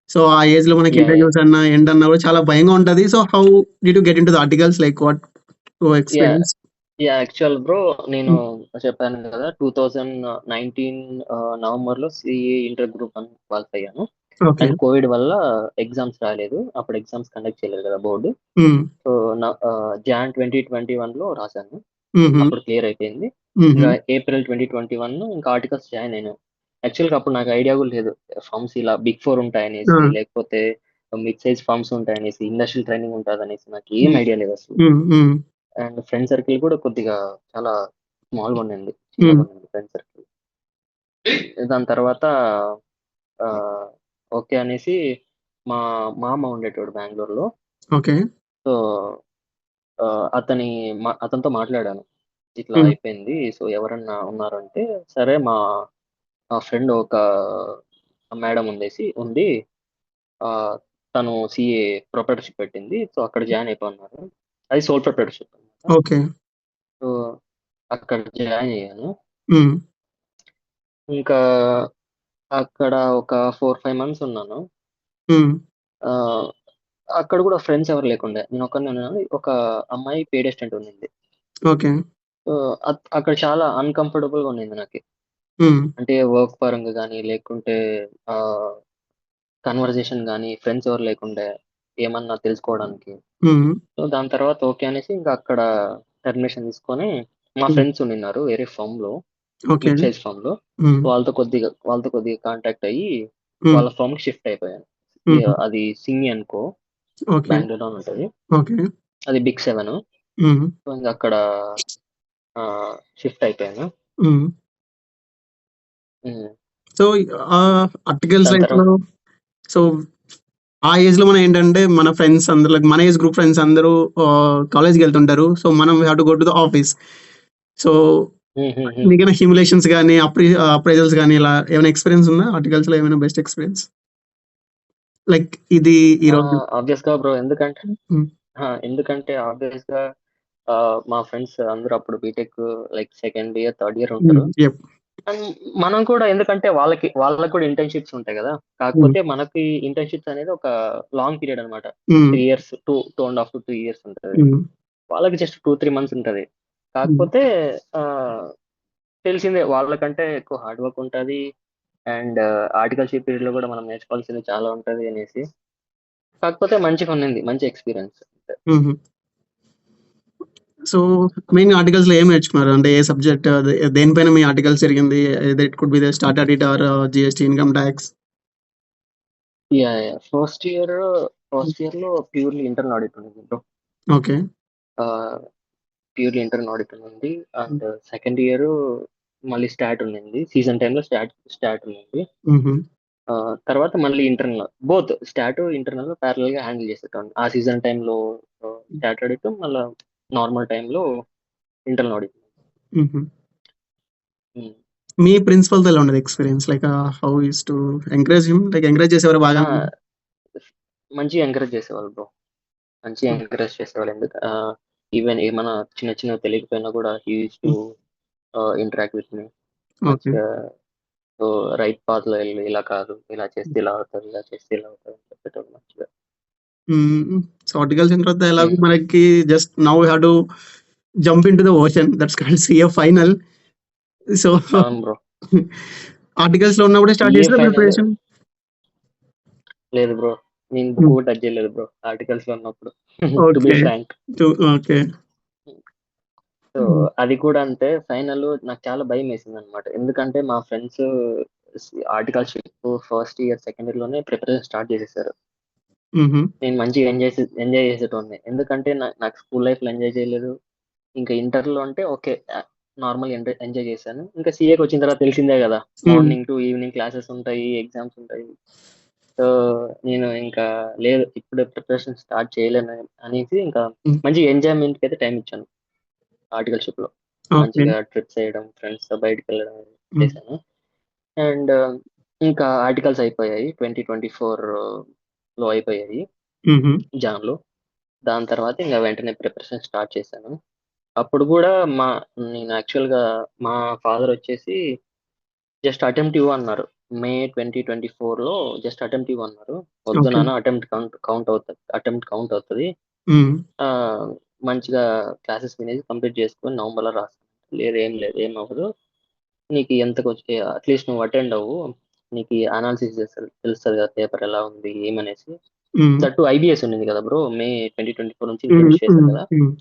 So ఆ ఏజ్ లో మనకి యా యా ఇంటర్వ్యూస్ అన్నా ఏంటన్నా కూడా చాలా భయంగా ఉంటది. So how did you get into the articles like what yeah experience? Actual bro, నేను చెప్పాను కదా 2019 నవంబర్లో సిఏ ఇంటర్ గ్రూప్ అని క్వాలిఫై అయ్యాను. ఓకే. అండ్ కోవిడ్ వల్ల ఎగ్జామ్స్ రాలేదు, అప్పుడు ఎగ్జామ్స్ కండక్ట్ చేయలేదు కదా బోర్డు. సో జాన్ 2021లో రాశాను, అప్పుడు క్లియర్ అయిపోయింది. ఇంకా ఏప్రిల్ 2021 ఇంకా ఆర్టికల్స్ జాయిన్ అయినాను. యాక్చువల్గా అప్పుడు నాకు ఐడియా కూడా లేదు ఫార్మ్స్ ఇలా బిగ్ 4 ఉంటాయనేసి, లేకపోతే మిడ్ సైజ్ ఫార్మ్స్ ఉంటాయనేసి, ఇండస్ట్రియల్ ట్రైనింగ్ ఉంటుంది అనేసి నాకు ఏం ఐడియా లేదు అసలు. అండ్ ఫ్రెండ్ సర్కిల్ కూడా కొద్దిగా చాలా స్మాల్గా ఉండింది, చిన్నగా ఉండింది ఫ్రెండ్ సర్కిల్. దాని తర్వాత ఓకే అనేసి మా మామ ఉండేటోడు బెంగళూరులో. ఓకే. సో అతనితో మాట్లాడాను, ఇట్లా అయిపోయింది, సో ఎవరన్నా ఉన్నారంటే, సరే మా ఫ్రెండ్ ఒక మేడం ఉంది, తను సిఏ ప్రొపరేటర్షిప్ పెట్టింది, సో అక్కడ జాయిన్ అయిపోయినారు. అది సోల్ ప్రొపరేటర్షిప్ అనమాట. ఓకే. సో అక్కడ జాయిన్ అయ్యాను. ఇంకా అక్కడ ఒక 4-5 మంత్స్ ఉన్నాను. అక్కడ కూడా ఫ్రెండ్స్ ఎవరు లేకుండే, నేను ఒక్కనే ఉన్నాను. ఒక అమ్మాయి పేడ్ అసిస్టెంట్ ఉండింది. ఓకే. సో అక్కడ చాలా అన్‌కంఫర్టబుల్ గా ఉండింది నాకు. అంటే వర్క్ పరంగా కానీ, లేకుంటే కన్వర్జేషన్ కానీ, ఫ్రెండ్స్ ఎవరు లేకుండే ఏమన్నా తెలుసుకోవడానికి. సో దాని తర్వాత ఓకే అనేసి ఇంకా అక్కడ టర్మినేషన్ తీసుకొని, మా ఫ్రెండ్స్ ఉండిన్నారు వేరే ఫామ్ లో, ఓకే. మిడ్ సైజ్ ఫామ్ లో. వాళ్ళతో కొద్దిగా కాంటాక్ట్ అయ్యి వాళ్ళ ఫామ్ కి షిఫ్ట్ అయిపోయాను. అది సింగి అనుకో, ఓకే. బెంగళూరులో ఉంటది, ఓకే. అది బిగ్ 7. సో ఇంకా అక్కడ షిఫ్ట్ అయిపోయాను. సో ఆర్టికల్స్ దాని లైఫ్ తర్వాత లో సో ఆ ఏజ్ లో మనం ఏంటంటే మన ఫ్రెండ్స్ అందరూ like మన ఏజ్ గ్రూప్ ఫ్రెండ్స్ అందరూ కాలేజ్కి వెళ్తుంటారు. సో మనం have to go to the office. So నీకైనా హ్యూమిలేషన్స్ కానీ అప్రైజల్స్ కానీ ఇలా ఏమైనా ఎక్స్పీరియన్స్ ఉందా ఆర్టికల్స్ లో? ఏమైనా బెస్ట్ ఎక్స్పీరియన్స్ లైక్ ఇది ఈ రోజు? ఆబ్వియస్ గా బ్రో, ఎందుకంటే Hmm. ఆబ్వియస్ గా మా ఫ్రెండ్స్ అందరూ అప్పుడు B Tech like second year, third year ఉంటారు. Yep. అండ్ మనం కూడా, ఎందుకంటే వాళ్ళకి కూడా ఇంటర్న్షిప్స్ ఉంటాయి కదా. కాకపోతే మనకి ఇంటర్న్షిప్స్ అనేది ఒక లాంగ్ పీరియడ్ అనమాట. 3 years, 2.5 to 2 years ఉంటుంది. వాళ్ళకి జస్ట్ 2-3 months ఉంటది. కాకపోతే తెలిసిందే, వాళ్ళకంటే ఎక్కువ హార్డ్ వర్క్ ఉంటుంది. అండ్ ఆర్టికల్షిప్ పీరియడ్ లో కూడా మనం నేర్చుకోవాల్సింది చాలా ఉంటది అనేసి. కాకపోతే మంచిగా ఉన్నింది, మంచి ఎక్స్పీరియన్స్. సో మెయిన్ ఆర్టికల్స్ లో ఏం నేర్చుకున్నారు? అంటే ఏ సబ్జెక్ట్, దేనిపైన మీ ఆర్టికల్స్ జరిగింది? It could be the stat audit or GST, income tax. Yeah first year లో ప్యూర్లీ ఇంటర్నల్ ఆడిట్ ఉంది bro. Okay. Purely internal audit ఉంది. అండ్ సెకండ్ ఇయర్ మళ్ళీ స్టాట్ ఉండింది, సీజన్ టైంలో స్టాట్ ఉండింది. తర్వాత మళ్ళీ internal, both stat internal parallel గా హ్యాండిల్ చేసేటాను. ఆ సీజన్ టైంలో స్టాట్ ఆడిట్, మళ్ళీ నార్మల్ టైంలో ఇంటర్నల్ ఆడిట్. మీ ప్రిన్సిపల్ తో ఎలా ఉండదు experience? Like how is to encourage him? Like encourage చేసేవారు బాగా? మంచిగా ఎంకరేజ్ చేసేవాళ్ళు బ్రో, మంచిగా ఎంకరేజ్ చేసేవాళ్ళు. ఎందుకు ఈవెన్ ఏమైనా చిన్న చిన్న తెలియకపోయినా కూడా he used to interact with me. మంచిగా సో రైట్ పాత్ లో వెళ్ళి, ఇలా కాదు, ఇలా చేస్తే ఇలా అవుతుంది, ఇలా చేస్తే ఇలా అవుతుంది అని చెప్పేటప్పుడు మంచిగా. సో ఆర్టికల్స్ అయిన తర్వాత ఎలాగో మనకి just now we have to jump in to the ocean, that's called CA final. So bro articles లో ఉన్నప్పుడే స్టార్ట్ చేసిన ప్రిపరేషన్? లేదు బ్రో, నేను బుక్ కూడా టచ్ చేయలేదు బ్రో ఆర్టికల్స్ లో ఉన్నప్పుడు. To be frank. Okay. So అది కూడా అంతే, ఫైనల్ నాకు చాలా భయం వేసింది అనమాట. ఎందుకంటే మా friends articleship first year, second year లోనే ప్రిపరేషన్ స్టార్ట్ చేసేసారు. నేను మంచిగా ఎంజాయ్ చేసేటోడిని, ఎందుకంటే నాకు స్కూల్ లైఫ్ లో ఎంజాయ్ చేయలేదు. ఇంకా ఇంటర్ లో అంటే ఓకే, నార్మల్ ఎంజాయ్ చేశాను. ఇంకా సిఏకి వచ్చిన తర్వాత తెలిసిందే కదా, మార్నింగ్ టు ఈవినింగ్ క్లాసెస్ ఉంటాయి, ఎగ్జామ్స్ ఉంటాయి. సో నేను ఇంకా లేదు, ఇప్పుడే ప్రిపరేషన్ స్టార్ట్ చేయలేను అనేసి ఇంకా మంచిగా ఎంజాయ్మెంట్ కి అయితే టైం ఇచ్చాను ఆర్టికల్షిప్ లో. మంచిగా ట్రిప్స్ చేయడం, ఫ్రెండ్స్ తో బయటకు వెళ్ళడం చేశాను. అండ్ ఇంకా ఆర్టికల్స్ అయిపోయాయి 2024 లో అయిపోయాయి జాన్ లో. దాని తర్వాత ఇంకా వెంటనే ప్రిపరేషన్ స్టార్ట్ చేశాను. అప్పుడు కూడా నేను యాక్చువల్ గా మా ఫాదర్ వచ్చేసి జస్ట్ అటెంప్ట్ ఇవ్వు అన్నారు. మే 2024లో జస్ట్ అటెంప్ట్ ఇవ్వన్నారు. వద్దు ఓకే. నాన్న అటెంప్ట్ కౌంట్ అవుతది. హ్మ్. మంచిగా క్లాసెస్ వినేసి కంప్లీట్ చేసుకొని నవంబర్‌లో రాస్తాను. ఏం లేదు, ఏం అవ్వదు. నీకు ఎంతకొచ్చి అట్‌లీస్ట్ నువ్వు అటెండ్ అవ్వు. నీకు అనాలిసిస్ తెలుస్తది కదా! పేపర్ ఎలా ఉంది ఏమనేసి. హ్మ్. దట్ ఐబీఎస్ ఉండింది కదా బ్రో! మే 2024 నుంచి హ్మ్. ఇంట్రడ్యూస్ చేశారు హ్మ్. కదా! హ్మ్.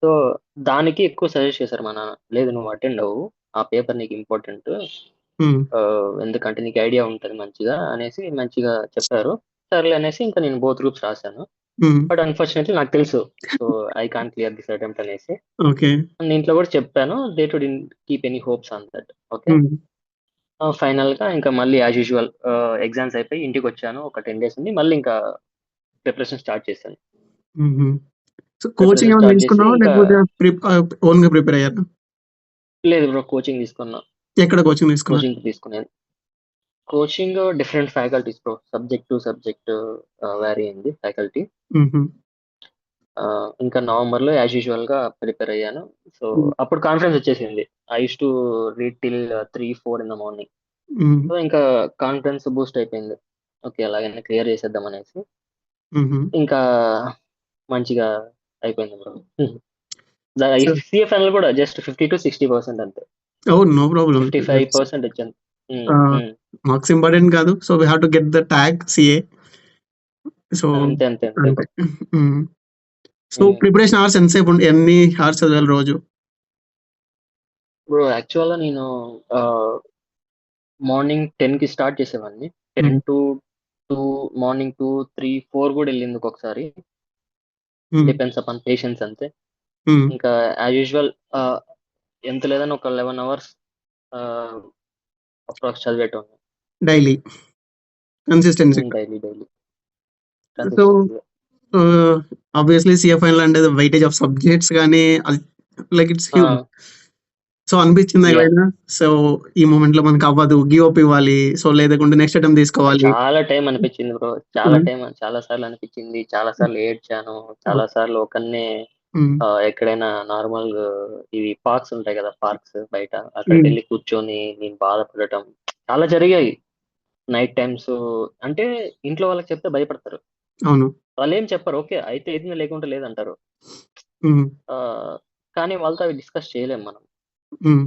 సో, దానికి ఎక్కువ సజెస్ట్ చేశారు మా నాన్న. లేదు నువ్వు అటెండ్ అవ్వు. ఆ పేపర్ నీకు ఇంపార్టెంట్. హ్మ్. ఎందుకంటే నీకు ఐడియా ఉంటది మంచిగా అనేసి మంచిగా చెప్పారు. సర్లే అనేసి ఇంకా నేను బోత్ గ్రూప్స్ రాసాను. హ్మ్. బట్ అన్‌ఫార్చునేట్‌లీ నాకు తెలుసు. So, I can't clear this attempt అనేసి. ఓకే. నేను ఇంట్లో కూడా చెప్పాను. They didn't keep any hopes on that. Okay. హ్మ్. ఫైనల్‌గా ఇంకా మళ్ళీ యాస్ యూజువల్ ఎగ్జామ్స్ అయిపోయి ఇంటికొచ్చాను. ఒక 10 డేస్ ఉండి మళ్ళీ ఇంకా ప్రిపరేషన్ స్టార్ట్ చేశాను. హుహు. సో, కోచింగ్ ప్రిపరేషన్ ఏమైనా స్టార్ట్ చేసి తీసుకున్నావా? ఇంకా లేకపోతే ఓన్‌గా ప్రిపేర్ అయ్యారా? లేదు బ్రో, కోచింగ్ తీసుకున్నా. ఎక్కడ కోచింగ్ తీసుకున్నారు? కోచింగ్ తీసుకున్నాను. Coaching different faculties bro. Subject to subject vary అయింది ఫ్యాకల్టీ. హుహు. ఇంకా నవంబర్‌లో యాస్ యూజువల్‌గా ప్రిపేర్ అయ్యాను. సో, హ్మ్. అప్పుడు కాన్ఫిడెన్స్ వచ్చేసింది. I used to read till 3, 4 in the morning. హ్మ్. సో, ఇంకా కాన్ఫిడెన్స్ బూస్ట్ అయిపోయింది. ఓకే. ఎలాగైనా క్లియర్ చేసేద్దాం అనేసి. హుహు. ఇంకా మంచిగా అయిపోయింది బ్రో. సో సీఏ ఫైనల్ కూడా జస్ట్ 50-60% అంతే. ఓహ్! No problem. దట్స్ 55% వచ్చాను. హ్మ్. ఆహ్, హ్మ్. మార్క్స్ ఇంపార్టెంట్ కాదు. So, we have to get the tag CA. So, అంతే అంతే. బ్రో. హ్మ్. సో, హ్మ్. ప్రిపరేషన్ అవర్స్ ఎన్ని అవర్స్ చదవాలి రోజు? బ్రో యాక్చువల్‌గా నేను ఆహ్, మార్నింగ్ 10కి స్టార్ట్ చేసేవాడిని. హ్మ్. 10-2 మార్నింగ్ 2, 3, 4 కూడా ఎళ్ళింది ఒక్కొక్కసారి. హ్మ్. డిపెండ్స్ అపాన్ పేషెన్స్ అంతే. హ్మ్. ఇంకా యాజ్ యూజువల్ ఆహ్, ఎంత లేదన్నా ఒక 11 అవర్స్ ఆహ్, అప్రాక్స్ చదివేటోడిని. డైలీ కన్సిస్టెన్సీగా. డైలీ సో, కన్సిస్టెన్సీ‌గా. ఆబ్వియస్లీ సీఏ ఫైనల్ అంటే వెయిటేజ్ ఆఫ్ సబ్జెక్ట్స్ గాని అది like it's huge. Ah! So, అనిపించిందా యాహ్! ఎప్పుడైనా? సో, ఈ మొమెంట్‌లో మనకు అవ్వదు. గివ్ అప్ ఇవ్వాలి. సో, లేదకుంటే నెక్స్ట్ అటెంప్ట్ తీసుకోవాలి. చాలా టైం అనిపిచ్చింది బ్రో. హ్మ్. చాలా సార్లు అనిపిచ్చింది. చాలా సార్లు ఏడ్చాను. చాలా ఓహ్! సార్లు ఒక్కడినే హ్మ్. ఎక్కడైనా నార్మల్ ఇవి పార్క్స్ ఉంటాయి గదా! పార్క్స్ బయట హ్మ్. అక్కడికెళ్ళి కూర్చొని నేను బాధపడటం చాలా జరిగాయి. నైట్ టైమ్స్ అంటే ఇంట్లో వాళ్ళకి చెప్తే భయపడతారు. అవును. వాళ్ళేం చెప్పరు. ఓకే. అయితే అయింది లేకుంటే లేదంటారు. హ్మ్. ఆహ్, కానీ వాళ్ళతో అవి డిస్కస్ చేయలేం మనం. హ్మ్.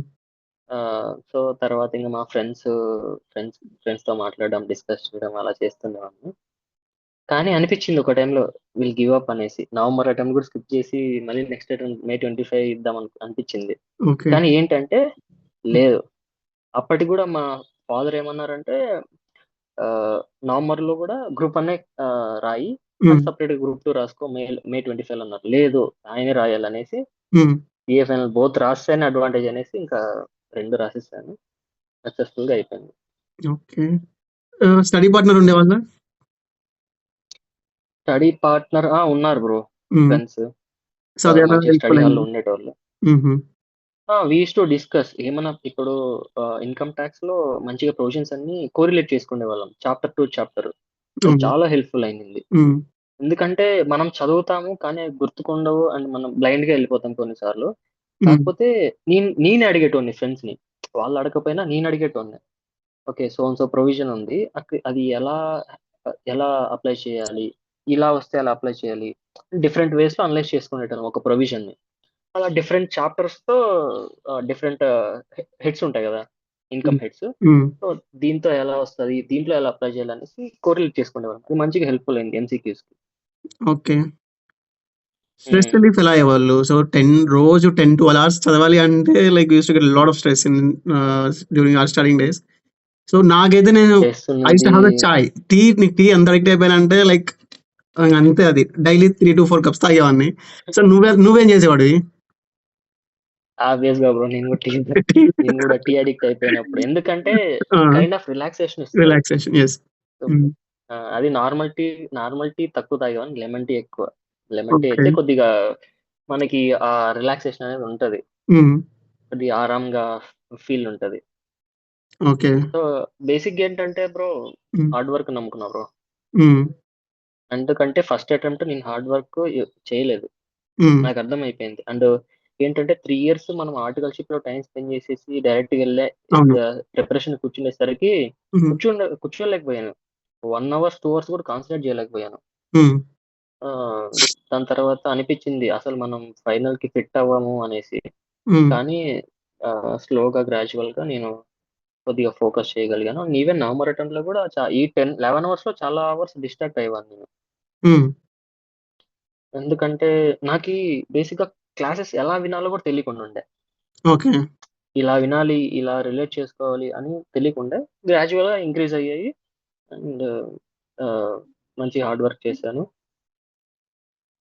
సో, తర్వాత ఇంక మా ఫ్రెండ్స్‌తో మాట్లాడడం, డిస్కస్ చేయడం అలా చేస్తుండేవాడిని. కానీ అనిపిచ్చింది ఒక టైంలో విల్ గివ్ అప్ అనేసి. నవంబర్ అటెంప్ట్ కూడా స్కిప్ చేసి మళ్ళీ నెక్స్ట్ అటెంప్ట్ మే 25 ఇద్దాం అనిపిచ్చింది. ఓకే. కానీ ఏంటంటే లేదు. అప్పటికి గూడా మా ఫాదర్ ఏమన్నారంటే ఆహ్, నవంబర్‌లో గూడా గ్రూప్ వన్నే రాయి. హ్మ్. అండ్ సెపరేట్‌గా గ్రూప్ 2 రాసుకో మే 25లో అన్నారు. లేదు ఆయనే రాయాలనేసి హ్మ్. సీఏ ఫైనల్ బోత్ రాస్తేనే అడ్వాంటేజ్ అనేసి ఇంకా 2 రాసేసాను. సక్సెస్‌ఫుల్‌గా అయిపోయింది. ఓకే. స్టడీ పార్ట్నర్ ఉండేవాళ్ళా? స్టడీ పార్ట్నర్ ఉన్నారు బ్రో. హ్మ్. ఫ్రెండ్స్. సో, అది ఎలా మంచిగా స్టడీ హెల్ప్‌ఫుల్ హాల్‌లో అయింది? ఉండేటోళ్ళు. హుహు. వి యూజ్డ్ టు డిస్కస్ ఏమన్నా ఇప్పుడు ఇన్‌కమ్ టాక్స్‌లో మంచిగా ప్రొవిజన్స్ అన్నీ కోరిలేట్ చేసుకునేవాళ్ళం. Chapter to chapter. అది అవును. చాలా హెల్ప్‌ఫుల్ అయింది. హ్మ్. ఎందుకంటే మనం చదువుతాము కానీ అవి గుర్తుకుండవు అండ్ మనం బ్లైండ్‌గా ఎళ్ళిపోతాం కొన్ని సార్లు. హ్మ్. కాకపోతే నేనే అడిగేటోడిని ఫ్రెండ్స్‌ని. వాళ్ళు అడగకపోయినా నేను అడిగేటోడిని. Okay. So and so provision ఉంది. అది ఎలా అప్లై చేయాలి? ఇలా వస్తే ఎలా అప్లై చేయాలి? డిఫరెంట్ వేస్‌లో అనలైజ్ చేసుకునేటోళ్ళం ఒక ప్రొవిజన్‌ని. అలా డిఫరెంట్ చాప్టర్స్‌తో డిఫరెంట్ హెడ్స్ ఉంటాయి గదా! హ్మ్. Income heads. హ్మ్. సో, దీంతో ఎలా వస్తది? దీంట్లో ఎలా అప్లై చేయాలనేసి కోరిలేట్ చేసుకునేవాళ్ళం. అది మంచిగా హెల్ప్‌ఫుల్ అయింది ఎంసీక్యూస్‌కి. ఓకే. స్ట్రెస్ హ్మ్. రిలీఫ్ ఎలా అయ్యేవాళ్ళు? సో, 10, 12 అవర్స్ చదవాలి అంటే like used to get lot of stress during hour studying days. So, నాకైతే స్ట్రెస్ ఐ యూజ్డ్ ఉన్నది. టు హావ్ ద చాయ్. నీకు టీ ఎంత అడిక్ట్ అయిపోయానంటే లైక్ అంతే అది. Daily 3-4 cups తాగేవాడిని. సో, నువ్వేం చేసేవాడివి? ఆబ్వియస్‌గా బ్రో టీ నేను గూడా టీ అడిక్ట్ అయిపోయినప్పుడు. ఎందుకంటే ఆ! కైండ్ ఆఫ్ రిలాక్సేషన్ ఇస్తది. రిలాక్సేషన్. యెస్. So, hmm. అది నార్మల్ టీ తక్కువ తాగేవాడిని. లెమన్ టీ ఎక్కువ. Lemon tea okay. అయితే కొద్దిగా మనకి ఆ రిలాక్సేషన్ అనేది ఉంటది. హ్మ్. కొద్దిగా ఆరాంగా ఫీల్ ఉంటది. ఓకే. సో, బేసిక్‌గా ఏంటంటే బ్రో హ్మ్. హార్డ్ వర్క్ నమ్ముకున్నా బ్రో. హ్మ్. ఎందుకంటే ఫస్ట్ అటెంప్ట్ నేను హార్డ్ వర్క్ చేయలేదు. హ్మ్. నాకర్థమైపోయింది. అండ్ ఏంటంటే 3 ఇయర్స్ మనం ఆర్టికల్‌షిప్‌లో టైమ్ స్పెండ్ చేసేసి డైరెక్ట్‌గా అవును. ప్రిపరేషన్ కూర్చునేసరికి హ్మ్. కూర్చోలేకపోయాను. 1 అవర్స్, 2 అవర్స్ కూడా కాన్సంట్రేట్ చేయలేకపోయాను. హ్మ్. దాని తర్వాత అనిపిచ్చింది అసలు మనం ఫైనల్‌కి ఫిట్ అవ్వము అనేసి. హ్మ్. కానీ స్లోగా గ్రాడ్యుయల్‌గా నేను కొద్దిగా ఫోకస్ చేయగలిగాను. అండ్ ఈవెన్ నవంబర్ అటెంప్ట్‌లో కూడా ఈ 11 అవర్స్‌లో చాలా అవర్స్ డిస్ట్రాక్ట్ అయ్యేవాడిని నేను. హ్మ్. ఎందుకంటే నాకీ బేసిక్‌గా క్లాసెస్ ఎలా వినాలో కూడా తెలియకుండా ఉండే. ఓకే. ఇలా వినాలి, ఇలా రిలేట్ చేసుకోవాలి అని తెలియకుండే గ్రాడ్యుయల్‌గా ఇంక్రీజ్ అయ్యాయి. అండ్ ఆహ్, మంచి హార్డ్ వర్క్ చేశాను.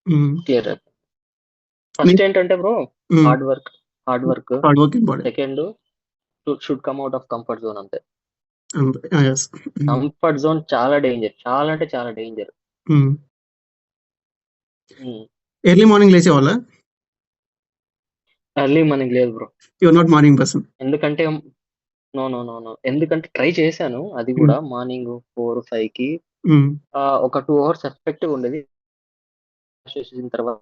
హ్మ్. క్లియర్ అయిపోయింది. నీ ఫస్ట్ ఏంటంటే bro hmm. Hard work, hard work. Hard work important. Second should come out of comfort zone అంతే. అంతే. యెస్. హ్మ్. కంఫర్ట్ జోన్ చాలా డేంజర్. చాలా అంటే చాలా danger. Hmm. Hmm. Early morning లేచేవాళ్ళా? ఎర్లీ మార్నింగ్ లేదు bro. You are not morning person. ఎందుకంటే నో, నో, నో, నో. ఎందుకంటే ట్రై చేశాను. అది హ్మ్. గూడా మార్నింగ్ 4, 5కి హ్మ్. ఒక 2 అవర్స్ ఎఫెక్టివ్‌గా ఉండేది. చేసిన తర్వాత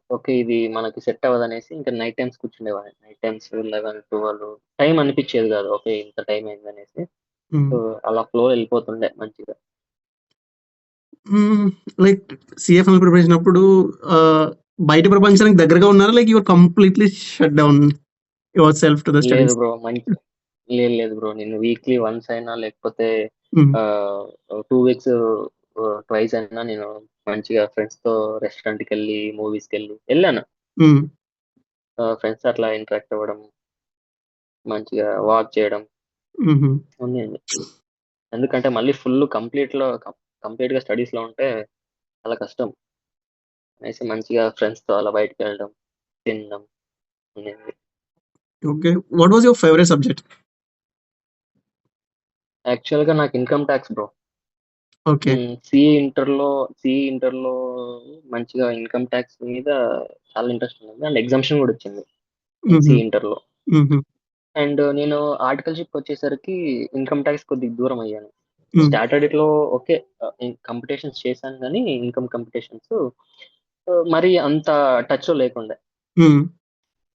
ఓకే. ఇది మనకి సెట్ అవ్వదనేసి ఇంకా నైట్ టైమ్స్ కూర్చుండేవాడిని. నైట్ టైమ్స్ 11, 12 టైం అనిపిచ్చేది గాదు. ఓకే. ఇంత టైం అయిందనేసి. హ్మ్. సో, అలా ఫ్లో ఎళ్ళిపోతుండే మంచిగా. హ్మ్. లైక్ సీఏ ఫైనల్ ప్రిపరేషన్ అప్పుడు బయట ప్రపంచానికి దగ్గరగా ఉన్నారా? Like you are completely shut down your self to the లేదు స్టడీస్? బ్రో. లేదు, లేదు బ్రో. నేను వీక్లీ వన్స్ అయినా లేకపోతే హ్మ్. 2 వీక్స్ ట్వైస్ అయినా నేను మంచిగా ఫ్రెండ్స్‌తో రెస్టారెంట్‌కెళ్ళి, ఎళ్ళాను. హ్మ్. ఫ్రెండ్స్‌తో అట్లా ఇంటరాక్ట్ అవ్వడం, మంచిగా వాక్ చేయడం హుహు. ఉన్నింది. ఎందుకంటే మళ్ళీ కంప్లీట్‌గా స్టడీస్‌లో ఉంటే చాలా కష్టం. అనేసి మంచిగా ఫ్రెండ్స్‌తో అలా బయటికెళ్ళడం, తినడం ఉన్నింది. Okay. What was your favourite subject? యాక్చువల్‌గా నాకు income tax bro. Okay. CE ఇంటర్‌లో మంచిగా ఇన్‌కమ్ టాక్స్ మీద చాలా ఇంట్రెస్ట్ ఉంది. అండ్ ఎగ్జామ్షన్ గూడా వచ్చింది. హుహు. సీఈ ఇంటర్‌లో. హుహు. అండ్ నేను ఆర్టికల్‌షిప్‌కొచ్చేసరికి ఇన్‌కమ్ టాక్స్ కొద్దిగా దూరమయ్యాను. హ్మ్. Start ఆడిట్‌లో okay. కాంపిటీషన్స్ చేశాను గానీ ఇన్‌కమ్ కాంపిటీషన్స్ మరీ అంత టచ్‌లో లేకుండే. హ్మ్.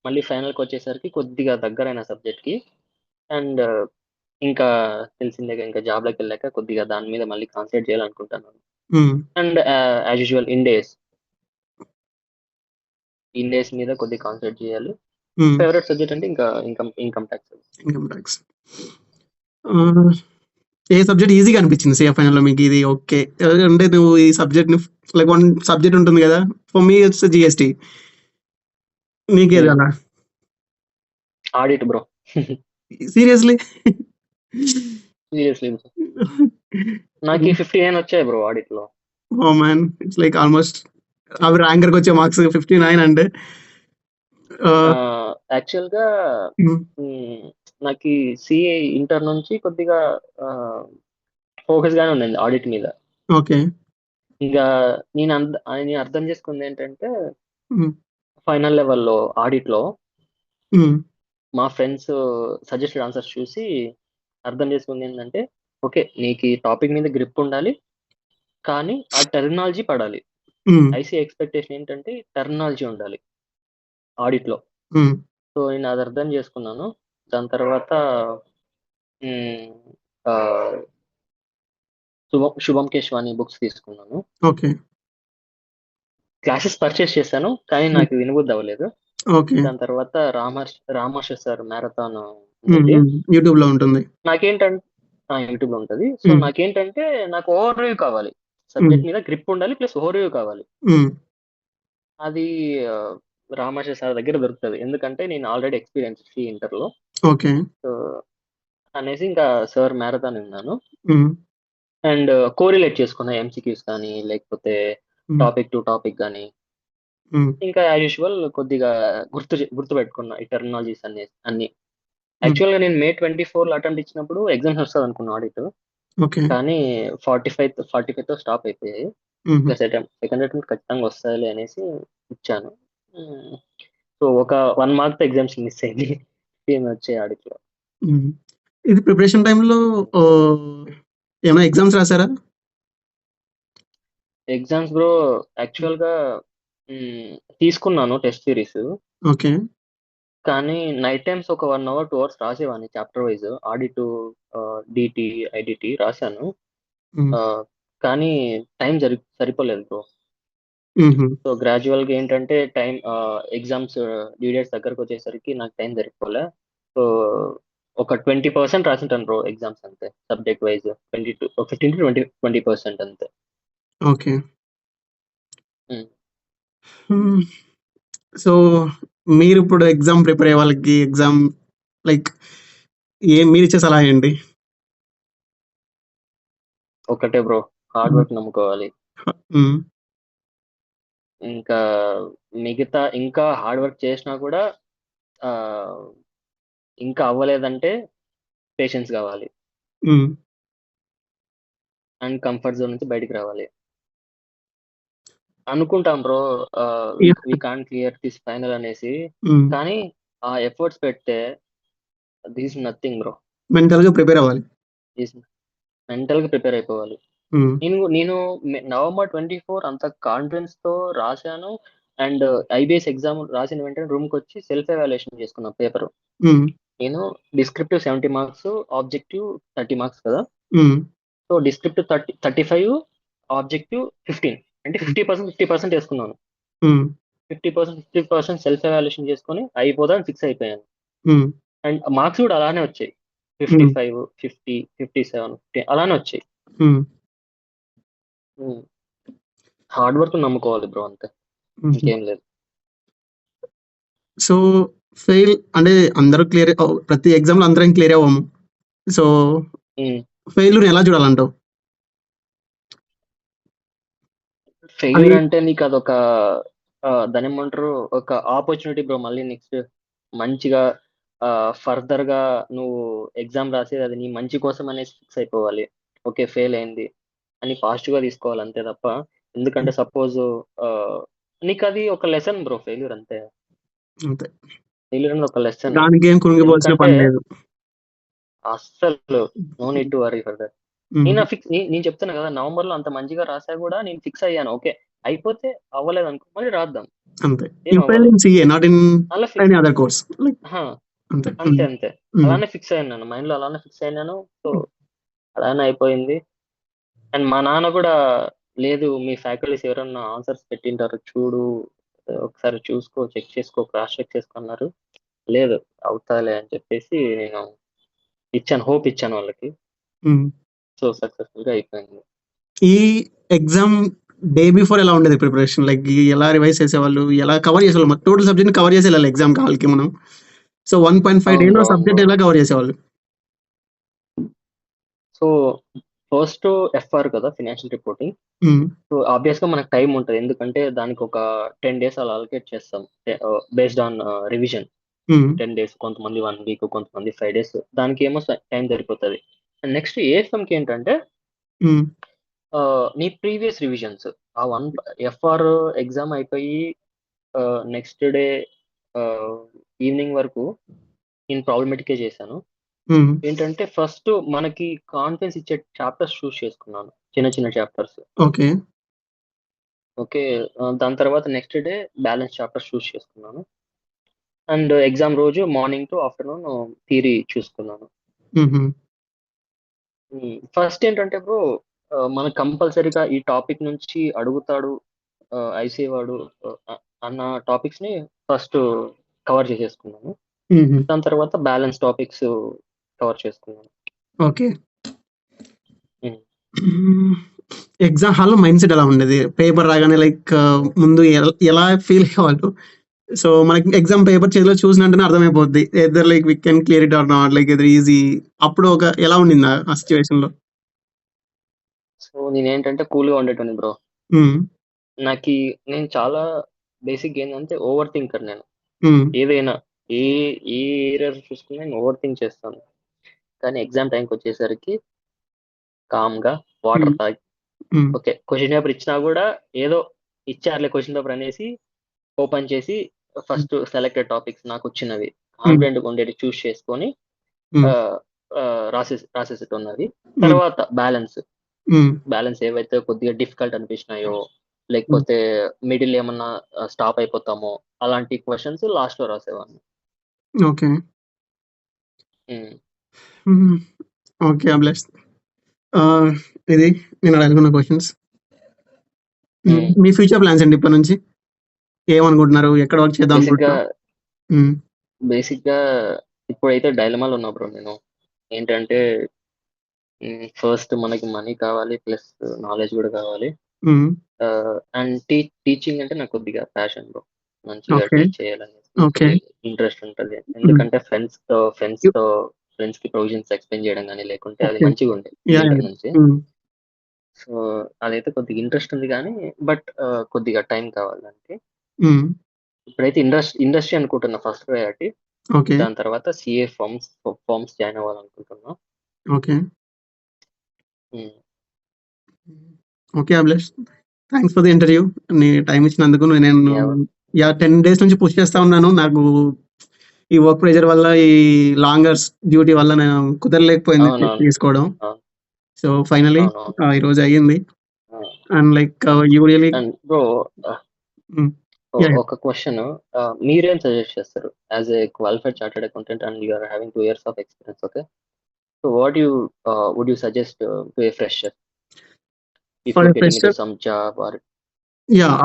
మళ్ళీ ఫైనల్‌కొచ్చేసరికి కొద్దిగా దగ్గరైన సబ్జెక్ట్‌కి. అండ్ ఇంకా తెలిసిందేగా ఇంకా జాబ్‌లోకెళ్ళాక కొద్దిగా దాని మీద మళ్ళీ కాన్సంట్రేట్ చేయాలనుకుంటున్నాను. హ్మ్. And as usual in days మీద కొద్దిగా కాన్సంట్రేట్ చేయాలి. హ్మ్. ఫేవరెట్ సబ్జెక్ట్ అంటే ఇంకా ఇన్‌కమ్ టాక్స్. Income tax. ఆహ్, ఏ సబ్జెక్ట్ ఈజీగా అనిపించింది సీఏ ఫైనల్‌లో మీకు ఇది ఓకే. అంటే నువ్వు ఈ సబ్జెక్ట్‌ని లైక్ వన్ సబ్జెక్ట్ ఉంటుంది గదా! For me it's GST. నీకేది హ్మ్. అలా? Audit bro. Seriously? Seriously bro. నాకి 59 వచ్చాయి బ్రో ఆడిట్‌లో. Oh! Man. It's like almost అవి ర్యాంకర్‌కొచ్చే మార్క్స్ 59 అంటే ఆహ్, యాక్చువల్‌గా హ్మ్. హ్మ్. నాకీ సీఏ ఇంటర్ నుంచి కొద్దిగా ఆహ్, ఫోకస్‌గానే ఉండింది ఆడిట్ మీద. ఓకే. ఇంకా నేను అర్థం చేసుకుందేంటంటే హ్మ్. ఫైనల్ లెవెల్‌లో ఆడిట్‌లో హ్మ్. మా ఫ్రెండ్స్ సజెస్టెడ్ ఆన్సర్స్ చూసి అర్థం చేసుకుందేంటంటే, ఓకే. నీకీ టాపిక్ మీద గ్రిప్ ఉండాలి. కానీ ఆ టెర్మినాలజీ పడాలి. హ్మ్. ఐసీ ఎక్స్‌పెక్టేషన్ ఏంటంటే టెర్మినాలజీ ఉండాలి ఆడిట్‌లో. హ్మ్. సో, నేను అది అర్థం చేసుకున్నాను. దాని తర్వాత హ్మ్. ఆహ్, 'శుభం కేశవాని' బుక్స్ తీసుకున్నాను. ఓకే. క్లాసెస్ పర్చేస్ చేశాను. కానీ హ్మ్. నాకు వినబుద్ధి అవ్వలేదు. ఓకే. దాని తర్వాత రామహర్షి సార్ మ్యారథాన్ హ్మ్. ఉంటుంది. హ్మ్. యూట్యూబ్‌లో ఉంటుంది. నాకేంటం యూట్యూబ్‌లో ఉంటది. సో, హ్మ్. నాకేంటంటే నాకు ఓవర్ వ్యూ కావాలి. హ్మ్. సబ్జెక్ట్ మీద గ్రిప్ ఉండాలి. ప్లస్ ఓవర్ వ్యూ కావాలి. హ్మ్. అది ఆహ్, రామహర్షి సార్ దగ్గర దొరుకుతది. ఎందుకంటే నేను ఆల్రెడీ ఎక్స్‌పీరియన్స్ ఇంటర్‌లో. ఓకే. సో, అనేసి ఇంకా సార్ మ్యారథాన్ విన్నాను. హ్మ్. అండ్ కోరిలేట్ చేసుకున్న ఎంసీక్యూస్ కానీ, లేకపోతే హ్మ్. టాపిక్ టు టాపిక్ గాని, హ్మ్. ఇంకా యాజ్ యూజువల్ కొద్దిగా గుర్తుపెట్టుకున్న ఈ టెర్మినాలజీస్ అన్నీ. హ్మ్. యాక్చువల్‌గా నేను మే 24లో అటెంప్ట్ ఇచ్చినప్పుడు ఎగ్జామ్స్ వస్తదనుకున్నా ఆడిట్. ఓకే. కానీ 45తో స్టాప్ అయిపోయాయి. హుహు. సెకండ్ అటెంప్ట్ ఖచ్చితంగా వస్తాయిలే అనేసి ఇచ్చాను. హ్మ్. సో, ఒక 1 మార్క్‌తో ఎగ్జామ్స్ మిస్ అయింది. 15 వచ్చాయి ఆడిట్‌లో. హ్మ్. ఇది ప్రిపరేషన్ టైమ్‌లో ఆహ్, ఏమైనా ఎగ్జామ్స్ రాసారా? ఎగ్జామ్స్ బ్రో యాక్చువల్‌గా తీసుకున్నాను టెస్ట్ సిరీస్. ఓకే. కానీ నైట్ టైమ్స్ ఒక 1 అవర్, 2 అవర్స్ రాసేవాడిని chapter wise. Audit, DT, IDT రాశాను. హ్మ్. కానీ టైం సరిపోలేదు బ్రో. హుహు. సో గ్రాడ్యువల్‌గా ఏంటంటే ఎగ్జామ్స్ డ్యూ డేట్స్ దగ్గరకొచ్చేసరికి నాకు టైం సరిపోలే. సో ఒక 20% రాసుంటాను బ్రో ఎగ్జామ్స్ అంతే. సబ్జెక్ట్ వైస్ 15-20% అంతే. ఓకే. హ్మ్. హ్మ్. సో, మీరిప్పుడు ఎగ్జామ్ ప్రిపేర్ అయ్యే వాళ్ళకి లైక్ మీరిచ్చే సలహా ఏంటి? ఒకటే బ్రో, హార్డ్ హ్మ్. వర్క్ నమ్ముకోవాలి. హ్మ్. ఇంకా మిగతా ఇంకా హార్డ్ వర్క్ చేసినా కూడా ఆహ్, ఇంకా అవ్వలేదంటే పేషెన్స్ కావాలి. హ్మ్. అండ్ కంఫర్ట్ జోన్ నుంచి బయటికి రావాలి. అనుకుంటాం bro, we yeah! Can't clear this final అనేసి. హ్మ్. కానీ ఆ ఎఫర్ట్స్ పెడితే దిస్ నథింగ్ బ్రో. మెంటల్‌గా ప్రిపేర్ అవ్వాలి. దిస్ మెంటల్‌గా ప్రిపేర్ అయిపోవాలి. హ్మ్. నేను నవంబర్ 24 అంత కాన్ఫిడెన్స్‌తో రాసాను. అండ్ ఐబీఎస్ ఎగ్జామ్ రాసిన వెంటనే రూమ్‌కొచ్చి సెల్ఫ్ ఎవాల్యుయేషన్ చేసుకున్నా పేపరు. హ్మ్. నేను డిస్క్రిప్టివ్ 70 మార్క్స్, ఆబ్జెక్టివ్ 30 మార్క్స్ కదా! హ్మ్. సో, డిస్క్రిప్టివ్ 35, ఆబ్జెక్టివ్ 15, అంటే హ్మ్. 50%, 50% ఏసుకున్నాను. హ్మ్. 50%, 50% సెల్ఫ్ ఎవాల్యుయేషన్ చేసుకొని అయిపోదని ఫిక్స్ అయిపోయాను. హ్మ్. అండ్ మార్క్స్ కూడా అలానే వచ్చాయి. హ్మ్. 55, 50, 57, 50 అలానే వచ్చాయి. హ్మ్. హ్మ్. హార్డ్ వర్క్ నమ్ముకోవాలి బ్రో అంతే. హుహు. ఇంకేం లేదు. సో, అంటే అందరూ ప్రతి ఎగ్జామ్‌లో అందరం క్లియర్ అవ్వము. సో, హ్మ్. ఫెయిల్యూర్‌ని ఎలా చూడాలంటావు? ఫెయిల్యూర్ అని అంటే నీకదొక దాన్నేమంటారు, ఒక ఆపర్చునిటీ బ్రో. మళ్ళీ నెక్స్ట్ మంచిగా ఫర్దర్‌గా నువ్వు ఎగ్జామ్ రాసేది అది నీ మంచి కోసం అనేసి ఫిక్స్ అయిపోవాలి. ఓకే, ఫెయిల్ అయింది అని పాజిటివ్‌గా తీసుకోవాలి అంతే తప్ప, ఎందుకంటే సపోజు ఆహ్, నీకది ఒక లెసన్ బ్రో ఫెయిల్యూర్ అంతే. అంతే. ఫెయిల్యూర్ అనేది ఒక లెసన్. దానికేం కృంగిపోవాల్సిన ఎందుకంటే పని లేదు. అస్సలు no need to worry for that. హ్మ్. నేను చెప్తున్నా కదా! నవంబర్‌లో అంత మంచిగా రాసా గూడా నేను ఫిక్స్ అయ్యాను. ఓకే, అయిపోతే అవ్వలేదనుకో మళ్ళీ రాద్దాం. అంతే. ఏం యూ ఫెయిల్డ్ అవ్వదు. ఇన్ సీఏ నాట్ ఇన్ అలా fix any other course. Like అహా! అంతే. అంతే. హ్మ్. అంతే. హ్మ్. అలానే ఫిక్స్ అయ్యాను నేను. మైండ్‌లో అలానే ఫిక్స్ అయినాను. సో, హ్మ్. అలానే అయిపోయింది. అండ్ మా నాన్న గూడా, లేదు మీ ఫ్యాకల్టీస్ ఎవరన్నా ఆన్సర్స్ పెట్టింటారు చూడు, ఒకసారి చూసుకో, చెక్ చేసుకో, క్రాస్ చెక్ చేసుకో అన్నారు. లేదు, అవుతాదిలే అని చెప్పేసి నేను హోప్ ఇచ్చాను వాళ్ళకి. హ్మ్. సో, సక్సెస్‌ఫుల్‌గా అయిపోయింది. ఈ ఎగ్జామ్ డే బిఫోర్ ఎలా ఉండేది ప్రిపరేషన్? లైక్ ఎలా రివైజ్ చేసేవాళ్ళు? ఎలా కవర్ చేసేవాళ్ళు? టోటల్ సబ్జెక్ట్‌ని కవర్ చేసి ఎళ్ళాలి ఎగ్జామ్ హాల్‌కి మనం. సో, 1.5 అవును డేలో బ్రో. అవును బ్రో. సబ్జెక్ట్ ఎలా కవర్ చేసేవాళ్ళు? సో, ఫస్ట్ ఎఫ్ఆర్ కదా! Financial reporting. హ్మ్. సో, ఆబ్వియస్‌గా మనకు టైమ్ ఉంటది. ఎందుకంటే దానికొక 10 డేస్ అలా అలొకేట్ చేస్తాం. Based on revision. హ్మ్. 10 డేస్, కొంతమంది 1 వీక్, కొంతమంది 5 డేస్. దానికేమో టైం సరిపోతది. అండ్ నెక్స్ట్ ఏఎఫ్ఎంకి ఏంటంటే హ్మ్. నీ ప్రీవియస్ రివిజన్స్, ఆ ఎఫ్ఆర్ ఎగ్జామ్ అయిపోయి నెక్స్ట్ డే ఆహ్, ఈవినింగ్ వరకు నేను ప్రాబ్లమాటికే చేశాను. హ్మ్. ఏంటంటే ఫస్ట్ మనకి కాన్ఫిడెన్స్ ఇచ్చే చాప్టర్స్ చూజ్ చేసుకున్నాను. చిన్న చిన్న చాప్టర్స్. ఓకే. ఓకే. దాని తర్వాత next day balance chapters choose చేసుకున్నాను. అండ్ ఎగ్జామ్ రోజు మార్నింగ్ టు ఆఫ్టర్‌నూన్ థియరీ చూసుకున్నాను. హుహు. ఫస్ట్ ఏంటంటే బ్రో, మనకు కంపల్సరీగా ఈ టాపిక్ నుంచి అడుగుతాడు ఐసీఏ వాడు అన్న టాపిక్స్‌ని ఫస్ట్ కవర్ చేసేసుకున్నాను. హుహు. దాని తర్వాత బ్యాలెన్స్ టాపిక్స్ కవర్ చేసుకున్నాను. ఓకే. హ్మ్. హ్మ్. ఎగ్జామ్ హాల్‌లో మైండ్‌సెట్ ఎలా ఉండేది? పేపర్ రాగానే లైక్ ముందు ఎలా ఫీల్ అయ్యేవాళ్ళు? సో, మనకి ఎగ్జామ్ పేపర్ చేతిలో చూసిన వెంటనే అర్థమైపోద్ది. Either like we can clear it or not. Like ఇది ఈజీ. అప్పుడు ఎలా ఉండింది ఆ సిట్యుయేషన్‌లో? సో, నేనేంటంటే కూల్‌గా ఉండేటోడిని బ్రో. హ్మ్. నాకీ నేను చాలా బేసిక్‌గా ఏందంటే ఓవర్ థింకర్ నేను. హ్మ్. ఏదైనా ఏ ఏ ఏరియాస్ చూసుకున్నా నేను ఓవర్ థింక్ చేస్తాను. కానీ ఎగ్జామ్ టైమ్‌కొచ్చేసరికి కామ్‌గా వాటర్ హ్మ్. తాగి, హ్మ్. ఓకే, క్వెషన్ పేపర్ ఇచ్చినా గూడా ఏదో ఇచ్చారులే క్వెషన్ పేపర్ అనేసి ఓపెన్ చేసి హ్మ్. ఫస్ట్ సెలెక్టెడ్ టాపిక్స్ నాకొచ్చినవి హ్మ్. కాన్ఫిడెంట్‌గా ఉండేటివి చూజ్ చేసుకొని హ్మ్. ఆహ్, రాసేసేటున్నది. హ్మ్. తర్వాత బ్యాలెన్స్ హ్మ్. బ్యాలెన్స్ ఏవైతే కొద్దిగా డిఫికల్ట్ అనిపించినాయో, లేకపోతే మిడిల్ ఏమన్నా స్టాప్ అయిపోతామో అలాంటి క్వశ్చన్స్ లాస్ట్ లో రాసేవాడిని. ఓకే. ఉమ్. ఓకే అభిలాష్. ఇది నేను అడుగుతున్న క్వశ్చన్స్. మీ ఫ్యూచర్ ప్లాన్స్ అండి ఇప్పటి నుంచి ఏమనుకుంటున్నారు? ఎక్కడ వర్క్ చేద్దాం బేసిక్ గా అనుకుంటున్నారు? బేసిక్ గా ఇప్పుడైతే డైలమాలో ఉన్నా బ్రో నేను. ఏంటంటే ఫస్ట్ మనకి మనీ కావాలి, ప్లస్ నాలెడ్జ్ కూడా కావాలి. అండ్ టీచింగ్ అంటే నాకు కొద్దిగా ప్యాషన్ బ్రో. మంచిగా ఓకే. టీచ్ చేయాలని ఓకే. ఇంట్రెస్ట్ ఉంటది. ఎందుకంటే ఫ్రెండ్స్ కి ప్రొవిజన్స్ ఎక్స్ప్లెయిన్ చేయడం కానీ లేకుంటే అది ఓకే. మంచిగా ఉంటాయి యా ఇంటర్ నుంచి. సో అదైతే కొద్దిగా ఇంట్రెస్ట్ ఉంది కానీ బట్ కొద్దిగా టైం కావాలి దానికి. ఇప్పుడైతే ఇండస్ట్రీ అనుకుంటున్నా ఫస్ట్ ప్రయారిటీ. ఓకే. దాని తర్వాత సిఏ ఫార్మ్స్ జాయిన్ అవ్వాలనుకుంటున్నా. Okay. Um. Okay Abhilash, thanks for the interview. నీ టైం ఇచ్చినందుకు. నేను Yeah. 10 days నుంచి పుష్ చేస్తా ఉన్నాను. నాకు ఈ వర్క్ ప్రెషర్ వల్ల, ఈ లాంగర్స్ డ్యూటీ వల్ల నేను కుదరలేకపోయింది అవునవును. తీసుకోవడం. అవును. సో ఫైనలీ అవునవును. ఈ రోజు అయ్యింది. ఆ. And like you really and bro ఒక క్వశ్చన్, మీరేం సజెస్ట్ చేస్తారు as a qualified chartered accountant and you are having 2 years of experience? Okay, so what you would you suggest to a fresher if For you're a getting into fresher, some job or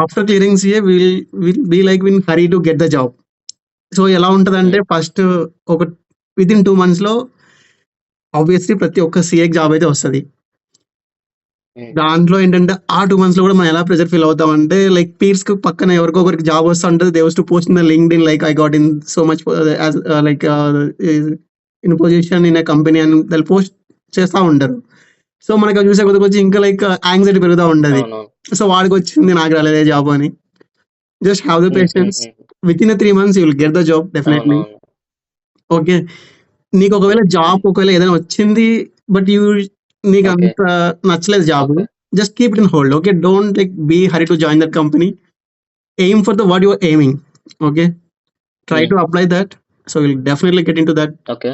after clearing CA we'll be like in hurry to get the job. So ఎలా ఉంటదంటే ఫస్ట్ ఒక వితిన్ 2 months లో ఆబ్వియస్లీ ప్రతి ఒక్క సీఏకి జాబ్ అయితే వస్తది. దాంట్లో ఏంటంటే ఆ 2 months లో కూడా మనం ఎలా ప్రెజర్ ఫీల్ అవుతామంటే, లైక్ పీర్స్ కి పక్కన ఎవరికో ఒకరికి జాబ్ వస్తా ఉంటది. They was to post in the LinkedIn like I got in so much as like in position in a company అని వాళ్ళు పోస్ట్ చేస్తా ఉంటారు. సో మనకి అది చూసే కొద్దిగా ఇంకా లైక్ యాంగ్జైటీ పెరుగుతూ ఉండదు. అవునవును. సో వాడికి వచ్చింది నాకు రాలేదే జాబ్ అని. Just have the patience. With in 3 months you will get the job definitely. అవునవును. ఓకే. నీకు ఒకవేళ జాబ్ ఒకవేళ ఏదైనా వచ్చింది బట్ నీకు ఓకే. అంత నచ్చలేదు job, okay. just keep it in hold. Okay, don't like be hurry to join that company. Aim for the what you are aiming. Okay, try to apply that, so you'll definitely get into that. Okay.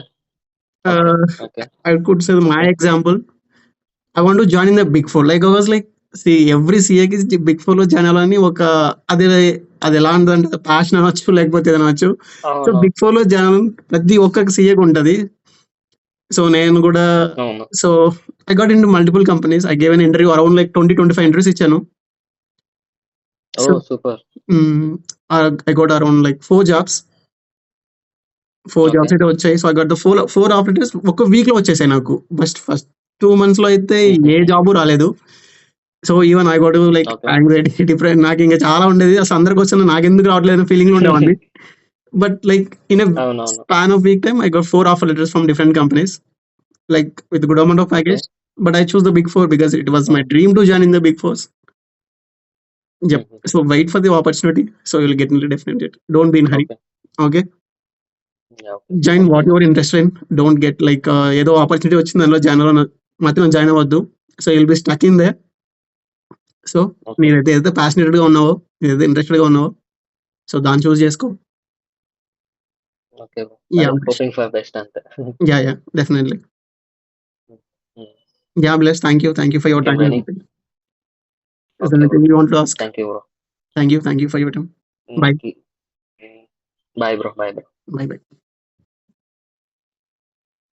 Okay. I could say my example, I want to join in the big four. Like I was like, see every CA కి big four లో జాయిన్ అవ్వాలని ఒక అది ఎలా ఉంటుందంటే ప్యాషన్ అనొచ్చు లేకపోతే ఏదైనా అనొచ్చు. సో అవును. బిగ్ ఫోర్ లో జాయిన్ ప్రతి ఒక్క సీఏకి ఉంటది. సో నేను కూడా అవును. So I got into multiple companies. I gave an interview around like 20-25 interviews ఇచ్చాను. ఓ So super. I got around like 4 jobs. 4 Okay. jobs అయితే వచ్చాయి. So I got the 4 opportunities ఒక వీక్ లో వచ్చేసాయి నాకు. ఫస్ట్ 2 months లో అయితే ఏ జాబ్ రాలేదు. So even I got like Okay. anxiety, depression, నాకు ఇంకా చాలా ఉండేది. అసలు అందరికి వచ్చిన నాకెందుకు రావట్లేదు ఫీలింగ్ లో ఉండేవాడిని. బట్ లైక్ ఇన్ అవునవును. span of week time I got 4 offer letters from different companies, like with good amount of package. But I chose the big four because it was my dream to join in the big fours. Yep. So wait for the opportunity, so you'll get into definitely. Don't be in hurry. Okay. Yeah. Join what you are interested in. Don't get like ఏదో ఆపర్చునిటీ వచ్చింది దానిలో మాత్రం జాయిన్ అవ్వద్దు. So you'll be stuck in there. So Okay. నీదైతే ఏదైతే ప్యాషనేటెడ్ గా ఉన్నావో, ఏదైతే ఇంట్రెస్టెడ్ గా ఉన్నావో, సో దాన్ని చూస్ చేసుకో. Okay. Yeah. Hoping for best అంతే. Yeah, definitely. Yeah, bless. Thank you for your time. Ready? Is there anything you want to ask? Thank you, bro. Thank you for your time. Bye. Bye, bro. Bye. Bye.